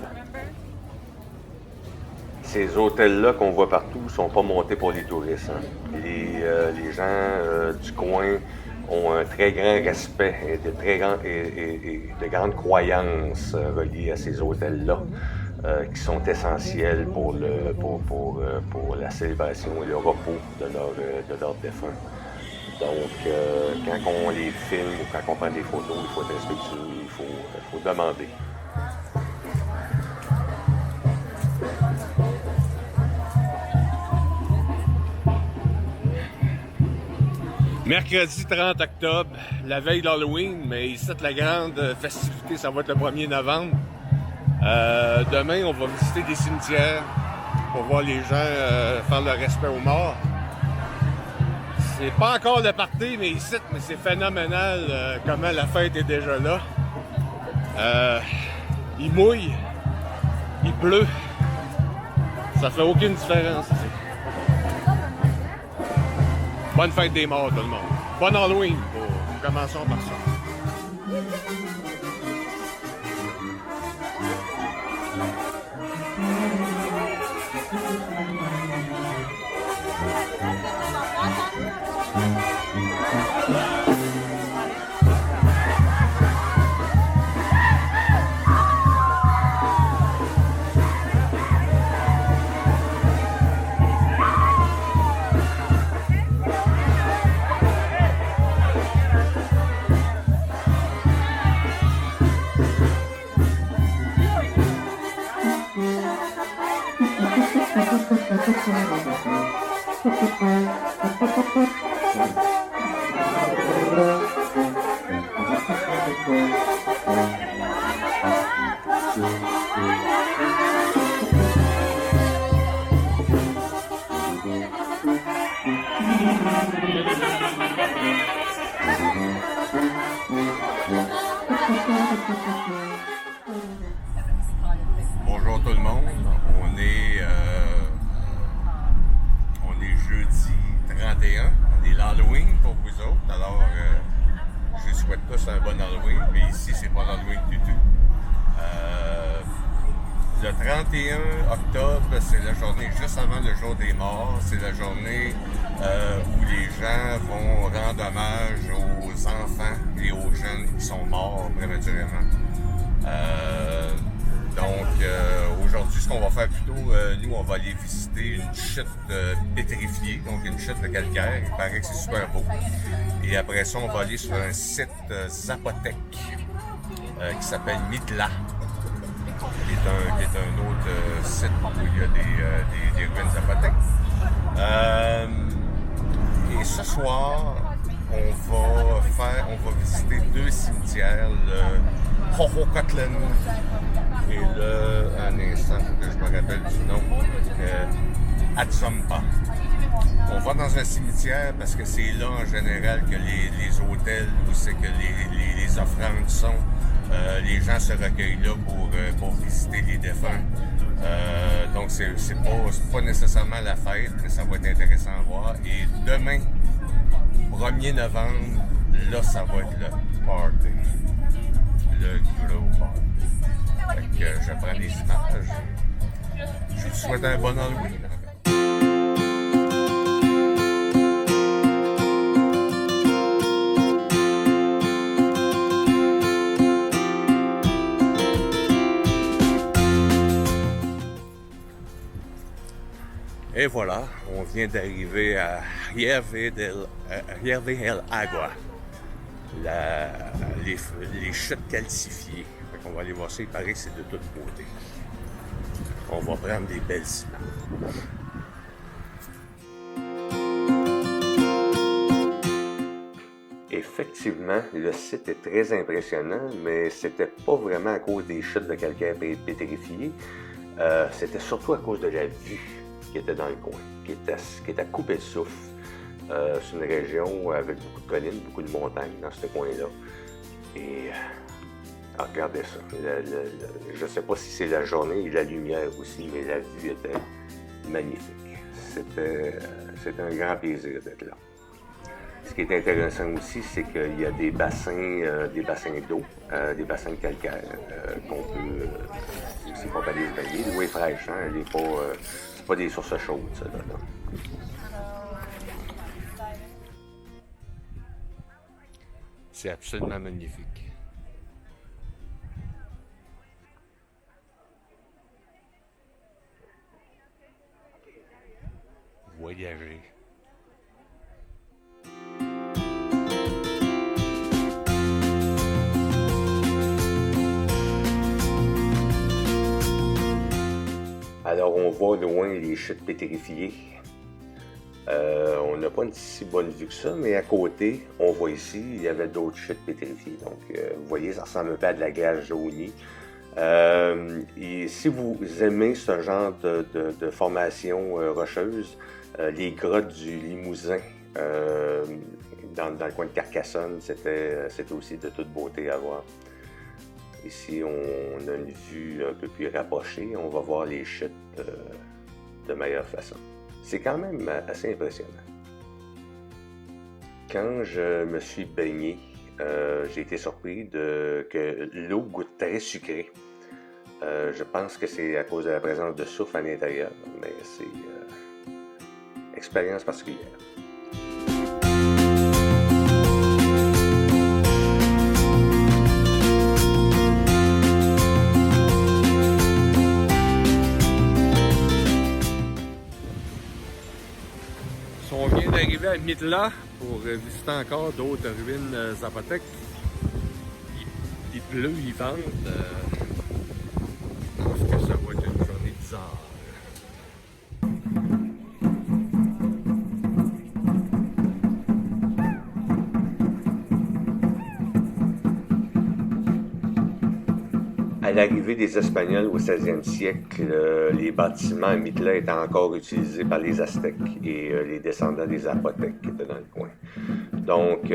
Speaker 2: Ces hôtels-là qu'on voit partout ne sont pas montés pour les touristes. Hein. Les gens du coin ont un très grand respect et de grandes croyances reliées à ces hôtels-là qui sont essentiels pour la célébration et le repos de leurs défunts. Donc, quand on les filme ou quand on prend des photos, il faut être respectueux, il faut demander.
Speaker 1: Mercredi 30 octobre, la veille d'Halloween, mais ici, la grande festivité, ça va être le 1er novembre. Demain, on va visiter des cimetières pour voir les gens faire le respect aux morts. C'est pas encore le party, mais ici, c'est phénoménal comment la fête est déjà là. Il mouille, il pleut, ça fait aucune différence ici. Bonne fête des morts, tout le monde. Bonne Halloween. Commençons par ça. Bonjour tout le monde, on est jeudi 31, on est l'Halloween pour vous autres, alors je vous souhaite tous un bon Halloween, mais ici c'est pas l'Halloween du tout. Le 31 octobre, c'est la journée juste avant le jour des morts, c'est la journée où les gens vont rendre hommage aux enfants et aux jeunes qui sont morts prématurément. Aujourd'hui, ce qu'on va faire plutôt, nous, on va aller visiter une chute pétrifiée, donc une chute de calcaire. Il paraît que c'est super beau. Et après ça, on va aller sur un site zapotèque qui s'appelle Mitla, qui est un autre site où il y a des ruines zapotèques. Et ce soir, on va va visiter 2 cimetières, le Hohokotlen et un instant, faut que je me rappelle du nom, Atsumpa. On va dans un cimetière parce que c'est là en général que les hôtels où c'est que les offrandes sont. Les gens se recueillent là pour visiter les défunts. Donc c'est pas nécessairement la fête, mais ça va être intéressant à voir. Et demain, 1er novembre, là ça va être le party. Le gros party. Fait que je prends les images. Je vous souhaite un bon Halloween. Et voilà, on vient d'arriver à Rieve el Agua, les chutes calcifiées. On va aller voir ça, il paraît que c'est de toute beauté. On va prendre des belles images.
Speaker 2: Effectivement, le site est très impressionnant, mais c'était pas vraiment à cause des chutes de calcaire pétrifiées. C'était surtout à cause de la vue qui était dans le coin, qui était à couper de souffle. C'est une région avec beaucoup de collines, beaucoup de montagnes dans ce coin-là. Et regardez ça. Je ne sais pas si c'est la journée et la lumière aussi, mais la vue était magnifique. C'était un grand plaisir d'être là. Ce qui est intéressant aussi, c'est qu'il y a des bassins d'eau, des bassins de calcaire qu'on peut aussi pas aller se baigner. L'eau est fraîche, hein? Elle est pas, c'est pas des sources chaudes, ça, là.
Speaker 1: C'est absolument magnifique. Voyager.
Speaker 2: Alors, on voit loin les chutes pétrifiées. On n'a pas une si bonne vue que ça, mais à côté, on voit ici, il y avait d'autres chutes pétrifiées. Donc, vous voyez, ça ressemble un peu à de la glace jaunie. Et si vous aimez ce genre de formation rocheuse, les grottes du Limousin, dans le coin de Carcassonne, c'était aussi de toute beauté à voir. Ici, on a une vue un peu plus rapprochée. On va voir les chutes de meilleure façon. C'est quand même assez impressionnant. Quand je me suis baigné, j'ai été surpris que l'eau goûte très sucrée. Je pense que c'est à cause de la présence de soufre à l'intérieur, mais c'est expérience particulière.
Speaker 1: On vient d'arriver à Mitla pour visiter encore d'autres ruines zapotèques. Il pleut, il vente. Je pense que ça va être une journée bizarre.
Speaker 2: À l'arrivée des Espagnols au 16e siècle, les bâtiments à Mitla étaient encore utilisés par les Aztèques et les descendants des Zapotèques qui étaient dans le coin. Donc,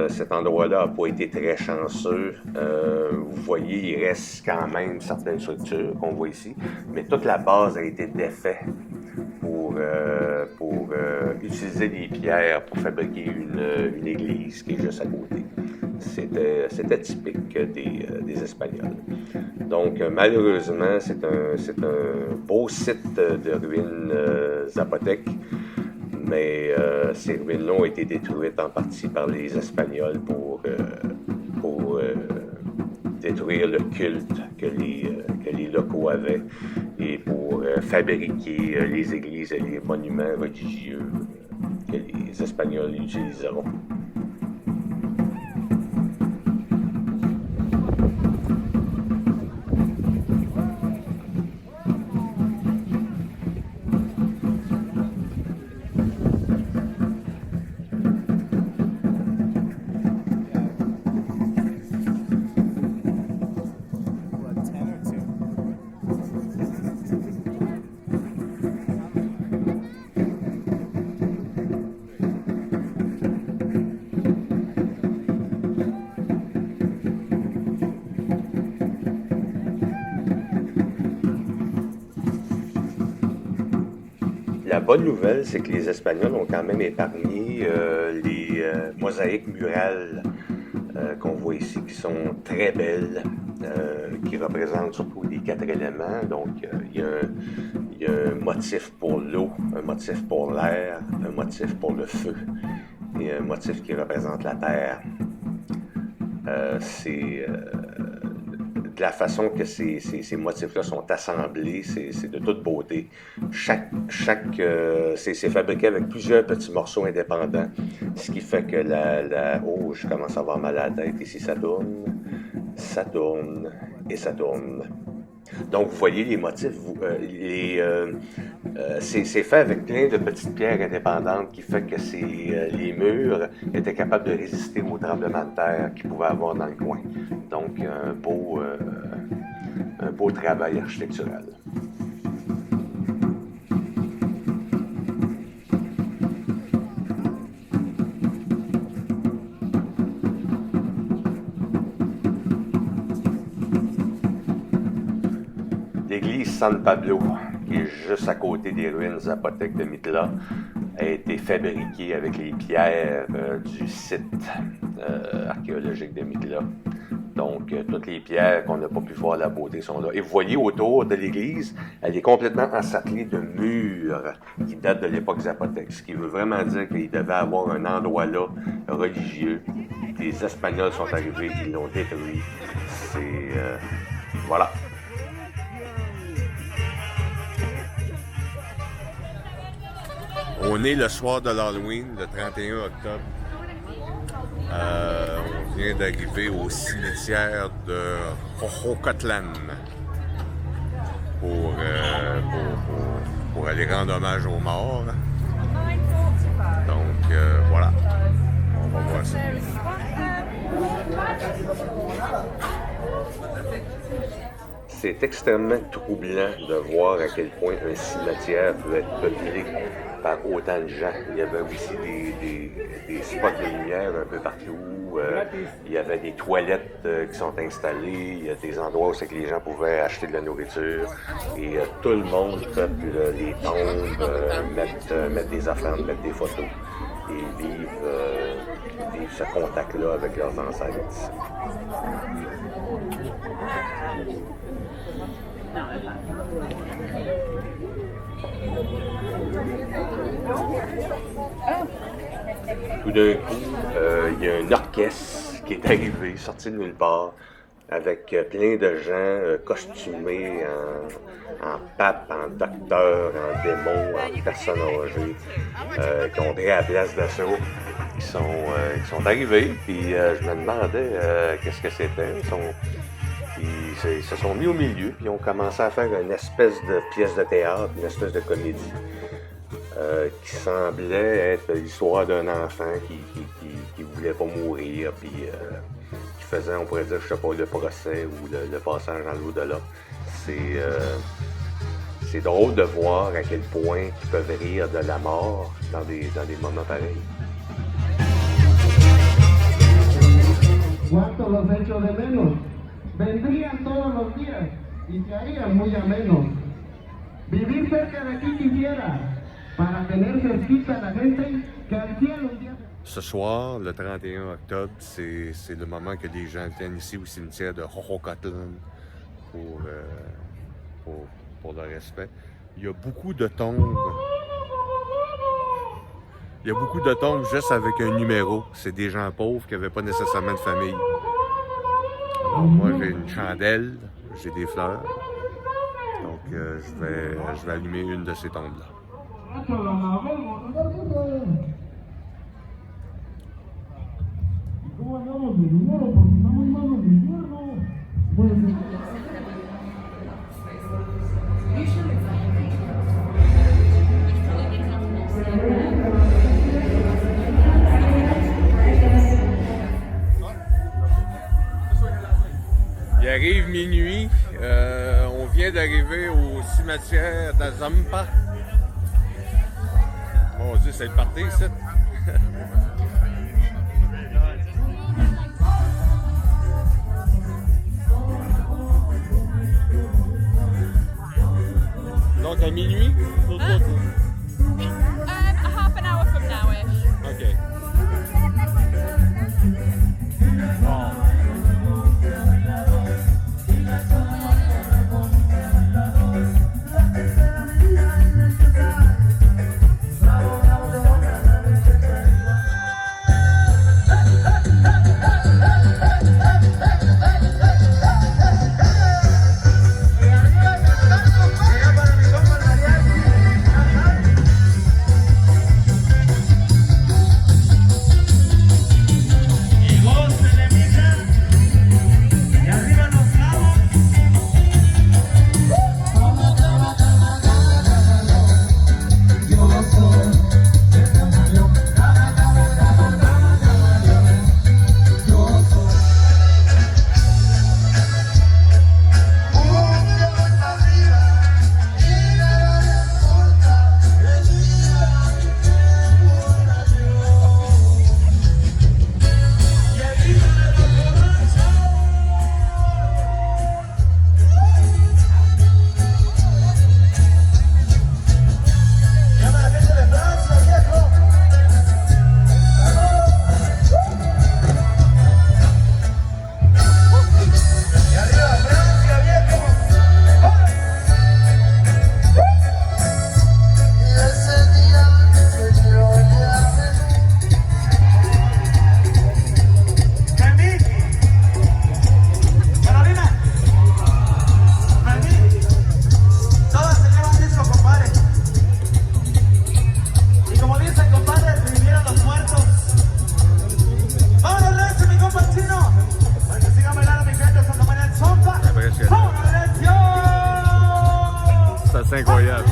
Speaker 2: cet endroit-là n'a pas été très chanceux. Vous voyez, il reste quand même certaines structures qu'on voit ici, mais toute la base a été défaite pour utiliser des pierres pour fabriquer une église qui est juste à côté. C'était typique des Espagnols. Donc, malheureusement, c'est un beau site de ruines zapotèques, mais ces ruines-là ont été détruites en partie par les Espagnols pour détruire le culte que les locaux avaient et pour fabriquer les églises et les monuments religieux que les Espagnols utiliseront. La bonne nouvelle, c'est que les Espagnols ont quand même épargné les mosaïques murales qu'on voit ici, qui sont très belles, qui représentent surtout les 4 éléments. Donc, il y a un motif pour l'eau, un motif pour l'air, un motif pour le feu et un motif qui représente la terre. De la façon que ces motifs-là sont assemblés, c'est de toute beauté. C'est fabriqué avec plusieurs petits morceaux indépendants, ce qui fait que oh, je commence à avoir mal à la tête. Ici, ça tourne et ça tourne. Donc, vous voyez les motifs, c'est fait avec plein de petites pierres indépendantes qui fait que les murs étaient capables de résister aux tremblements de terre qu'il pouvait avoir dans le coin. Donc, un beau travail architectural. L'église San Pablo, qui est juste à côté des ruines zapotèques de Mitla, a été fabriquée avec les pierres du site archéologique de Mitla. Donc, toutes les pierres qu'on n'a pas pu voir la beauté sont là. Et vous voyez, autour de l'église, elle est complètement encerclée de murs qui datent de l'époque zapotèque. Ce qui veut vraiment dire qu'il devait avoir un endroit là, religieux. Les Espagnols sont arrivés, ils l'ont détruit. Voilà.
Speaker 1: On est le soir de l'Halloween, le 31 octobre. On vient d'arriver au cimetière de Jojocotlan pour aller rendre hommage aux morts. Donc, voilà. On va voir ça.
Speaker 2: C'est extrêmement troublant de voir à quel point un cimetière peut être peuplé par autant de gens. Il y avait aussi des spots de lumière un peu partout. Il y avait des toilettes qui sont installées. Il y a des endroits où c'est que les gens pouvaient acheter de la nourriture. Et tout le monde peuple les tombes, mettre des offrandes, mettre des photos et vivre ce contact-là avec leurs ancêtres. Tout d'un coup, il y a un orchestre qui est arrivé, sorti de nulle part, avec plein de gens costumés en pape, en docteur, en démon, en personnes âgées, qui ont pris la place d'assaut. Ils sont arrivés, puis je me demandais qu'est-ce que c'était. Ils se sont mis au milieu, puis ils ont commencé à faire une espèce de pièce de théâtre, une espèce de comédie, qui semblait être l'histoire d'un enfant qui voulait pas mourir, puis qui faisait, on pourrait dire, je sais pas, le procès ou le passage dans l'au-delà. C'est drôle de voir à quel point ils peuvent rire de la mort dans des moments pareils.
Speaker 7: ¿Cuánto los echo de menos? Vendrían todos los días y se harían muy amenos. Vivir cerca de aquí quisiera, para tener cerquita a la gente que al cielo un día...
Speaker 1: Ce soir, le 31 octobre, c'est le moment que les gens viennent ici au cimetière de Jojocotlan pour le respect. Il y a beaucoup de tombes. Il y a beaucoup de tombes juste avec un numéro. C'est des gens pauvres qui n'avaient pas nécessairement de famille. Alors moi, j'ai une chandelle, j'ai des fleurs. Donc, je vais allumer une de ces tombes-là. Il arrive minuit, on vient d'arriver au cimetière d'Azampa. Mon Dieu, c'est le party ici. Donc à minuit, c'est incroyable.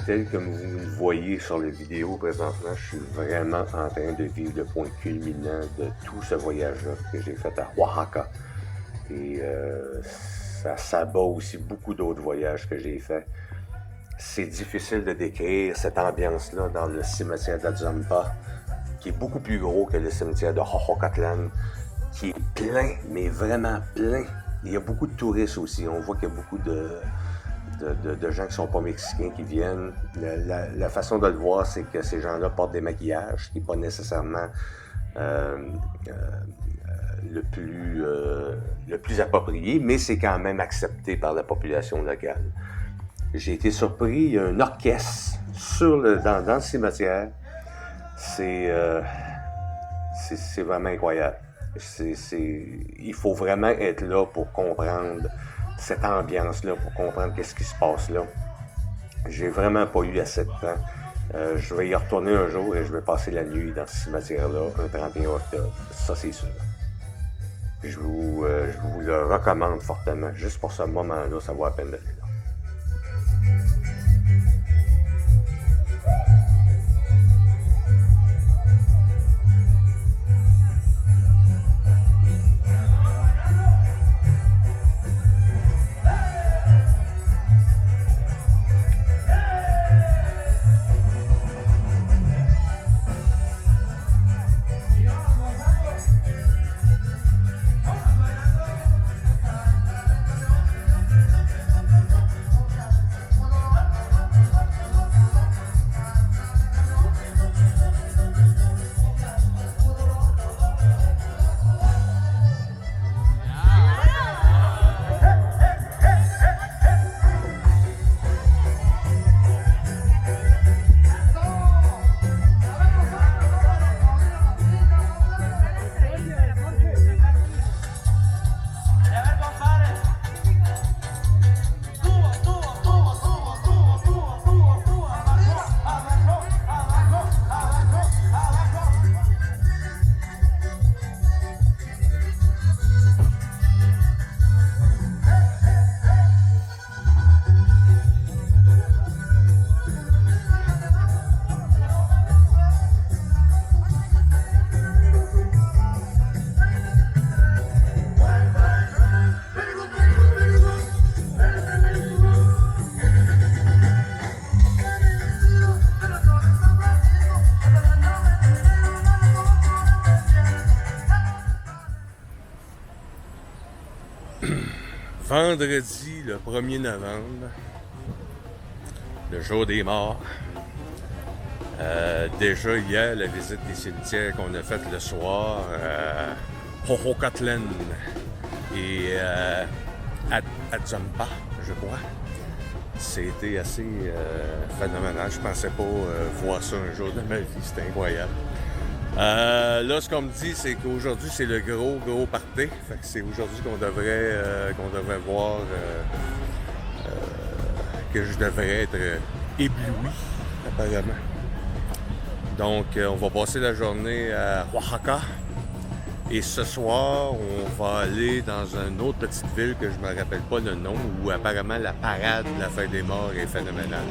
Speaker 2: Tel comme vous le voyez sur la vidéo présentement, je suis vraiment en train de vivre le point culminant de tout ce voyage-là que j'ai fait à Oaxaca. Et ça bat aussi beaucoup d'autres voyages que j'ai faits. C'est difficile de décrire cette ambiance-là dans le cimetière d'Adzampa, qui est beaucoup plus gros que le cimetière de Xochocatlan, qui est plein, mais vraiment plein. Il y a beaucoup de touristes aussi. On voit qu'il y a beaucoup de gens qui ne sont pas mexicains qui viennent. La façon de le voir, c'est que ces gens-là portent des maquillages, qui n'est pas nécessairement le plus approprié, mais c'est quand même accepté par la population locale. J'ai été surpris, il y a un orchestre dans le cimetière. C'est vraiment incroyable. Il faut vraiment être là pour comprendre cette ambiance-là, pour comprendre qu'est-ce qui se passe là. J'ai vraiment pas eu assez de temps. Je vais y retourner un jour et je vais passer la nuit dans ce cimetière-là, un 31 octobre. Ça, c'est sûr. Je vous le recommande fortement. Juste pour ce moment-là, ça vaut la peine d'aller là.
Speaker 1: Vendredi, le 1er novembre, le jour des morts. Déjà hier, la visite des cimetières qu'on a faite le soir à Xochocatlan et Adzampa, je crois. C'était assez phénoménal. Je pensais pas voir ça un jour de ma vie. C'était incroyable. Là, ce qu'on me dit, c'est qu'aujourd'hui, c'est le gros party. Fait que c'est aujourd'hui qu'on devrait voir, que je devrais être ébloui, apparemment. Donc, on va passer la journée à Oaxaca. Et ce soir, on va aller dans une autre petite ville que je ne me rappelle pas le nom, où apparemment la parade de la fête des morts est phénoménale.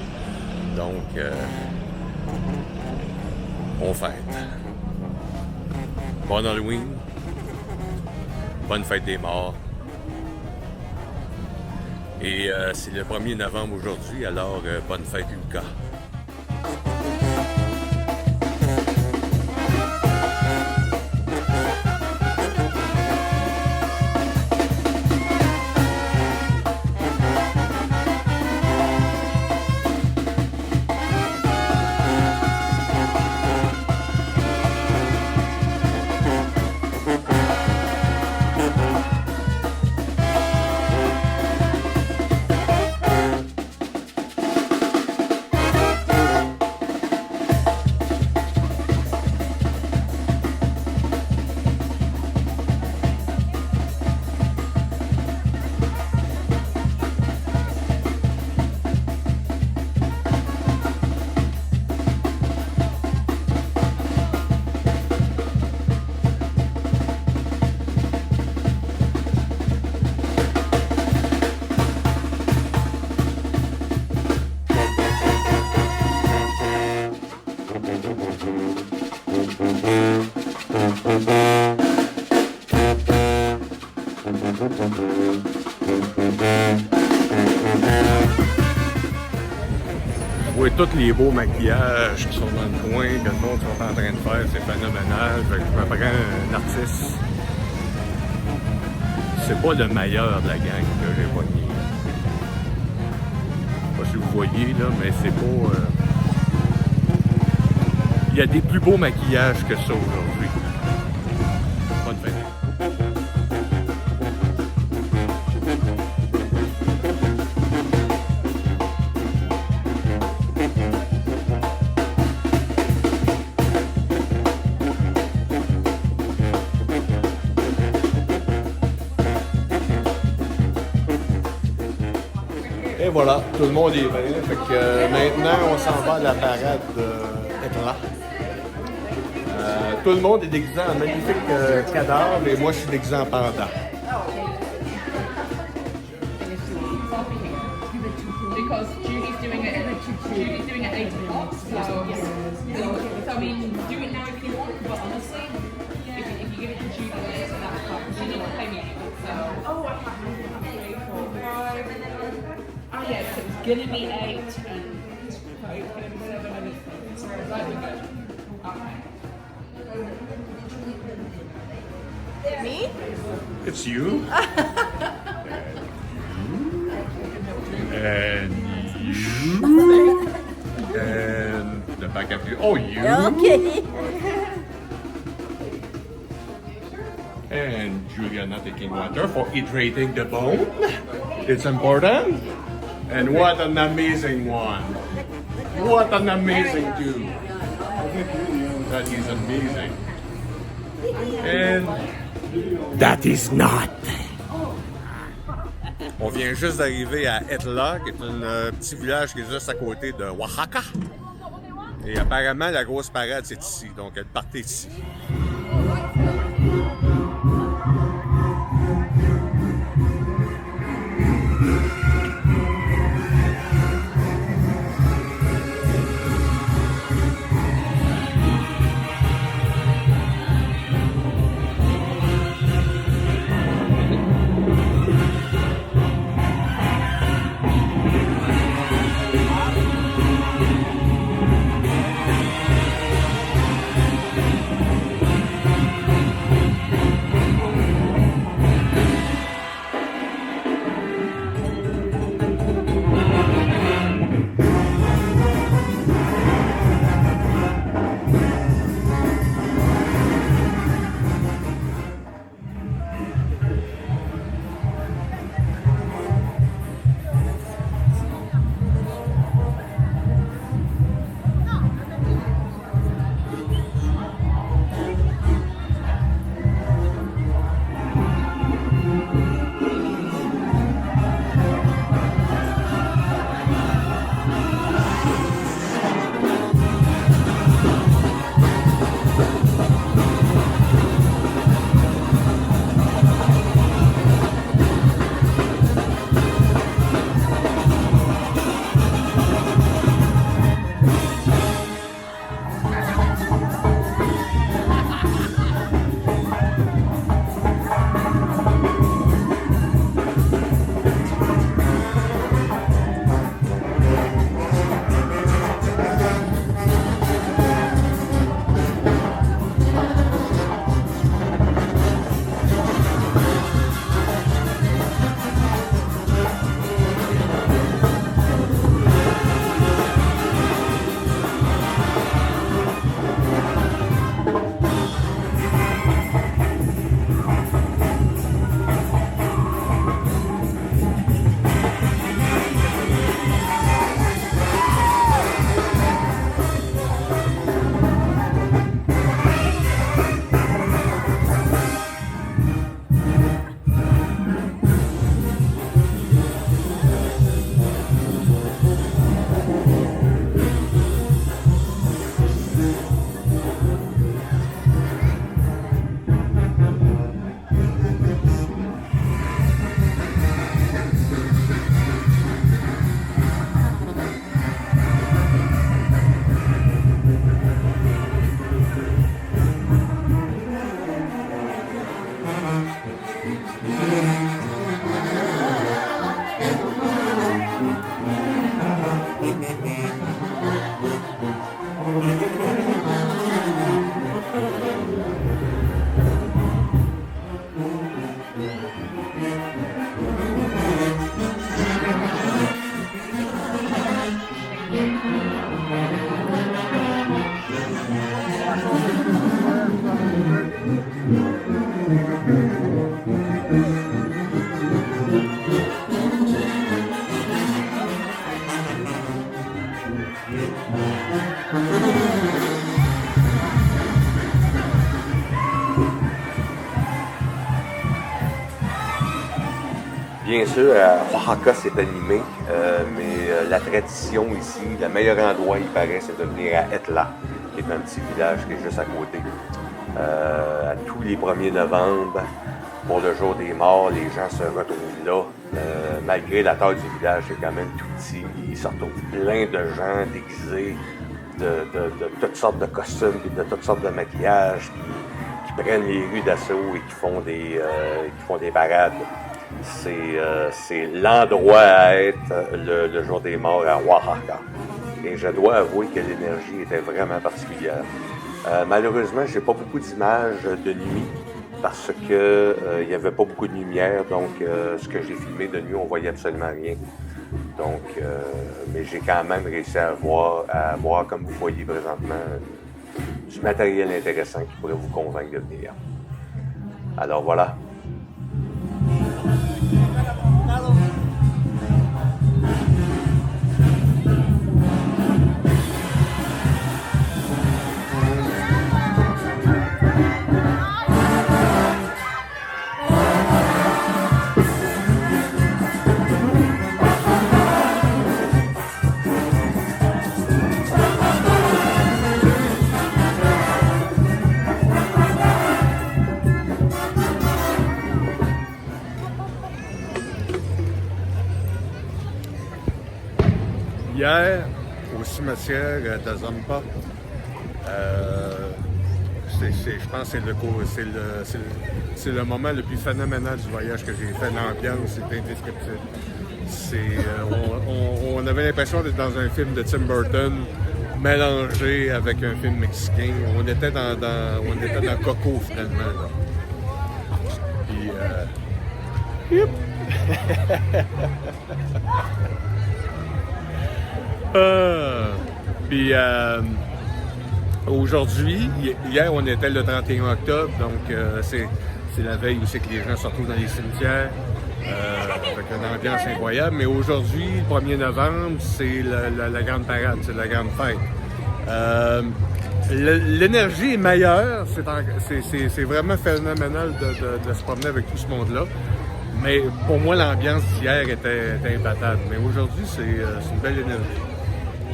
Speaker 1: Donc, on fête. Bon Halloween, bonne fête des morts. Et c'est le 1er novembre aujourd'hui, alors bonne fête Lucas. vois tous les beaux maquillages qui sont dans le coin, que le monde sont en train de faire, c'est phénoménal. Fait que je me prends un artiste. C'est pas le meilleur de la gang que j'ai pogné. Je sais pas si vous voyez là, mais c'est pas. Il y a des plus beaux maquillages que ça aujourd'hui. Bonne fête. Et voilà, tout le monde est prêt. Fait que maintenant, on s'en va à la parade d'Éclat. Tout le monde est déguisé en magnifique cadavre et moi, je suis déguisé en panda.
Speaker 6: Because Judy's doing it at 8 o'clock. So I mean, do it now if you want, but honestly, if you give it to Judy later, that's fine. You don't pay me anyway. So I can't remember. 5. Yeah, so it's gonna be 8 and it's gonna be 7 and it's right, we're good. Okay. Me?
Speaker 1: It's you. And you. And the back of you. Oh, you.
Speaker 8: Okay.
Speaker 1: And Juliana taking water for hydrating the bone. It's important. And what an amazing one. What an amazing dude. That is amazing. And that is not. On vient juste d'arriver à Etla, qui est un petit village qui est juste à côté de Oaxaca. Et apparemment, la grosse parade, c'est ici. Donc, elle partait ici.
Speaker 2: Bien sûr, Oaxaca s'est animé, mais la tradition ici, le meilleur endroit, il paraît, c'est de venir à Etla, qui est un petit village qui est juste à côté. À tous les 1er novembre, pour le jour des morts, les gens se retrouvent là. Malgré la taille du village, c'est quand même tout petit. Il se retrouve plein de gens déguisés de toutes sortes de costumes et de toutes sortes de maquillages qui prennent les rues d'assaut et qui font des parades. C'est l'endroit à être le jour des morts à Oaxaca. Et je dois avouer que l'énergie était vraiment particulière. Malheureusement, j'ai pas beaucoup d'images de nuit parce que il y avait pas beaucoup de lumière, donc ce que j'ai filmé de nuit, on voyait absolument rien. Donc, mais j'ai quand même réussi à voir, comme vous voyez présentement, du matériel intéressant qui pourrait vous convaincre de venir. Alors voilà.
Speaker 1: Hier, au cimetière d'Azampa, je pense que c'est le moment le plus phénoménal du voyage que j'ai fait. L'ambiance est indescriptible. On avait l'impression d'être dans un film de Tim Burton mélangé avec un film mexicain. On était dans Coco finalement. Là. Puis, Puis aujourd'hui, hier on était le 31 octobre, donc c'est la veille où c'est que les gens se retrouvent dans les cimetières, avec une ambiance incroyable. Mais aujourd'hui, le 1er novembre, c'est la grande parade, c'est la grande fête. L'énergie est meilleure, c'est vraiment phénoménal de se promener avec tout ce monde-là. Mais pour moi, l'ambiance d'hier était imbattable. Mais aujourd'hui, c'est une belle énergie.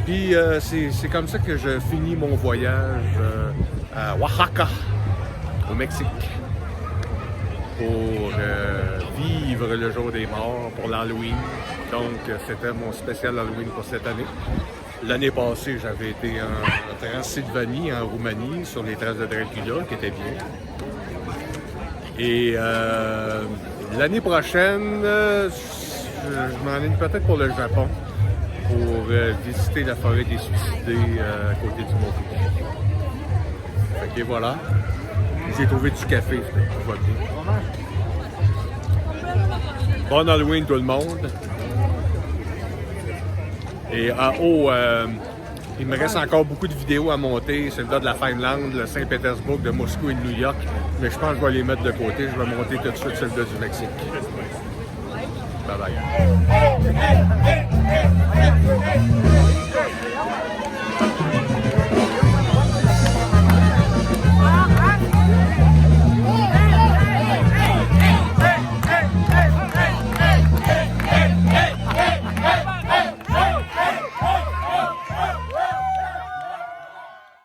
Speaker 1: Puis c'est comme ça que je finis mon voyage à Oaxaca, au Mexique, pour vivre le jour des morts, pour l'Halloween. Donc, c'était mon spécial Halloween pour cette année. L'année passée, j'avais été en Transylvanie, en Roumanie, sur les traces de Dracula, qui était bien. Et l'année prochaine, je m'enligne peut-être pour le Japon, pour visiter la forêt des suicidés à côté du Mont Fuji. Fait que voilà. J'ai trouvé du café, tout va bien. Bon Halloween tout le monde. Et il me reste encore beaucoup de vidéos à monter, celle-là de la Finlande, le Saint-Pétersbourg, de Moscou et de New York. Mais je pense que je vais les mettre de côté. Je vais monter tout de suite celle-là du Mexique. Bye bye.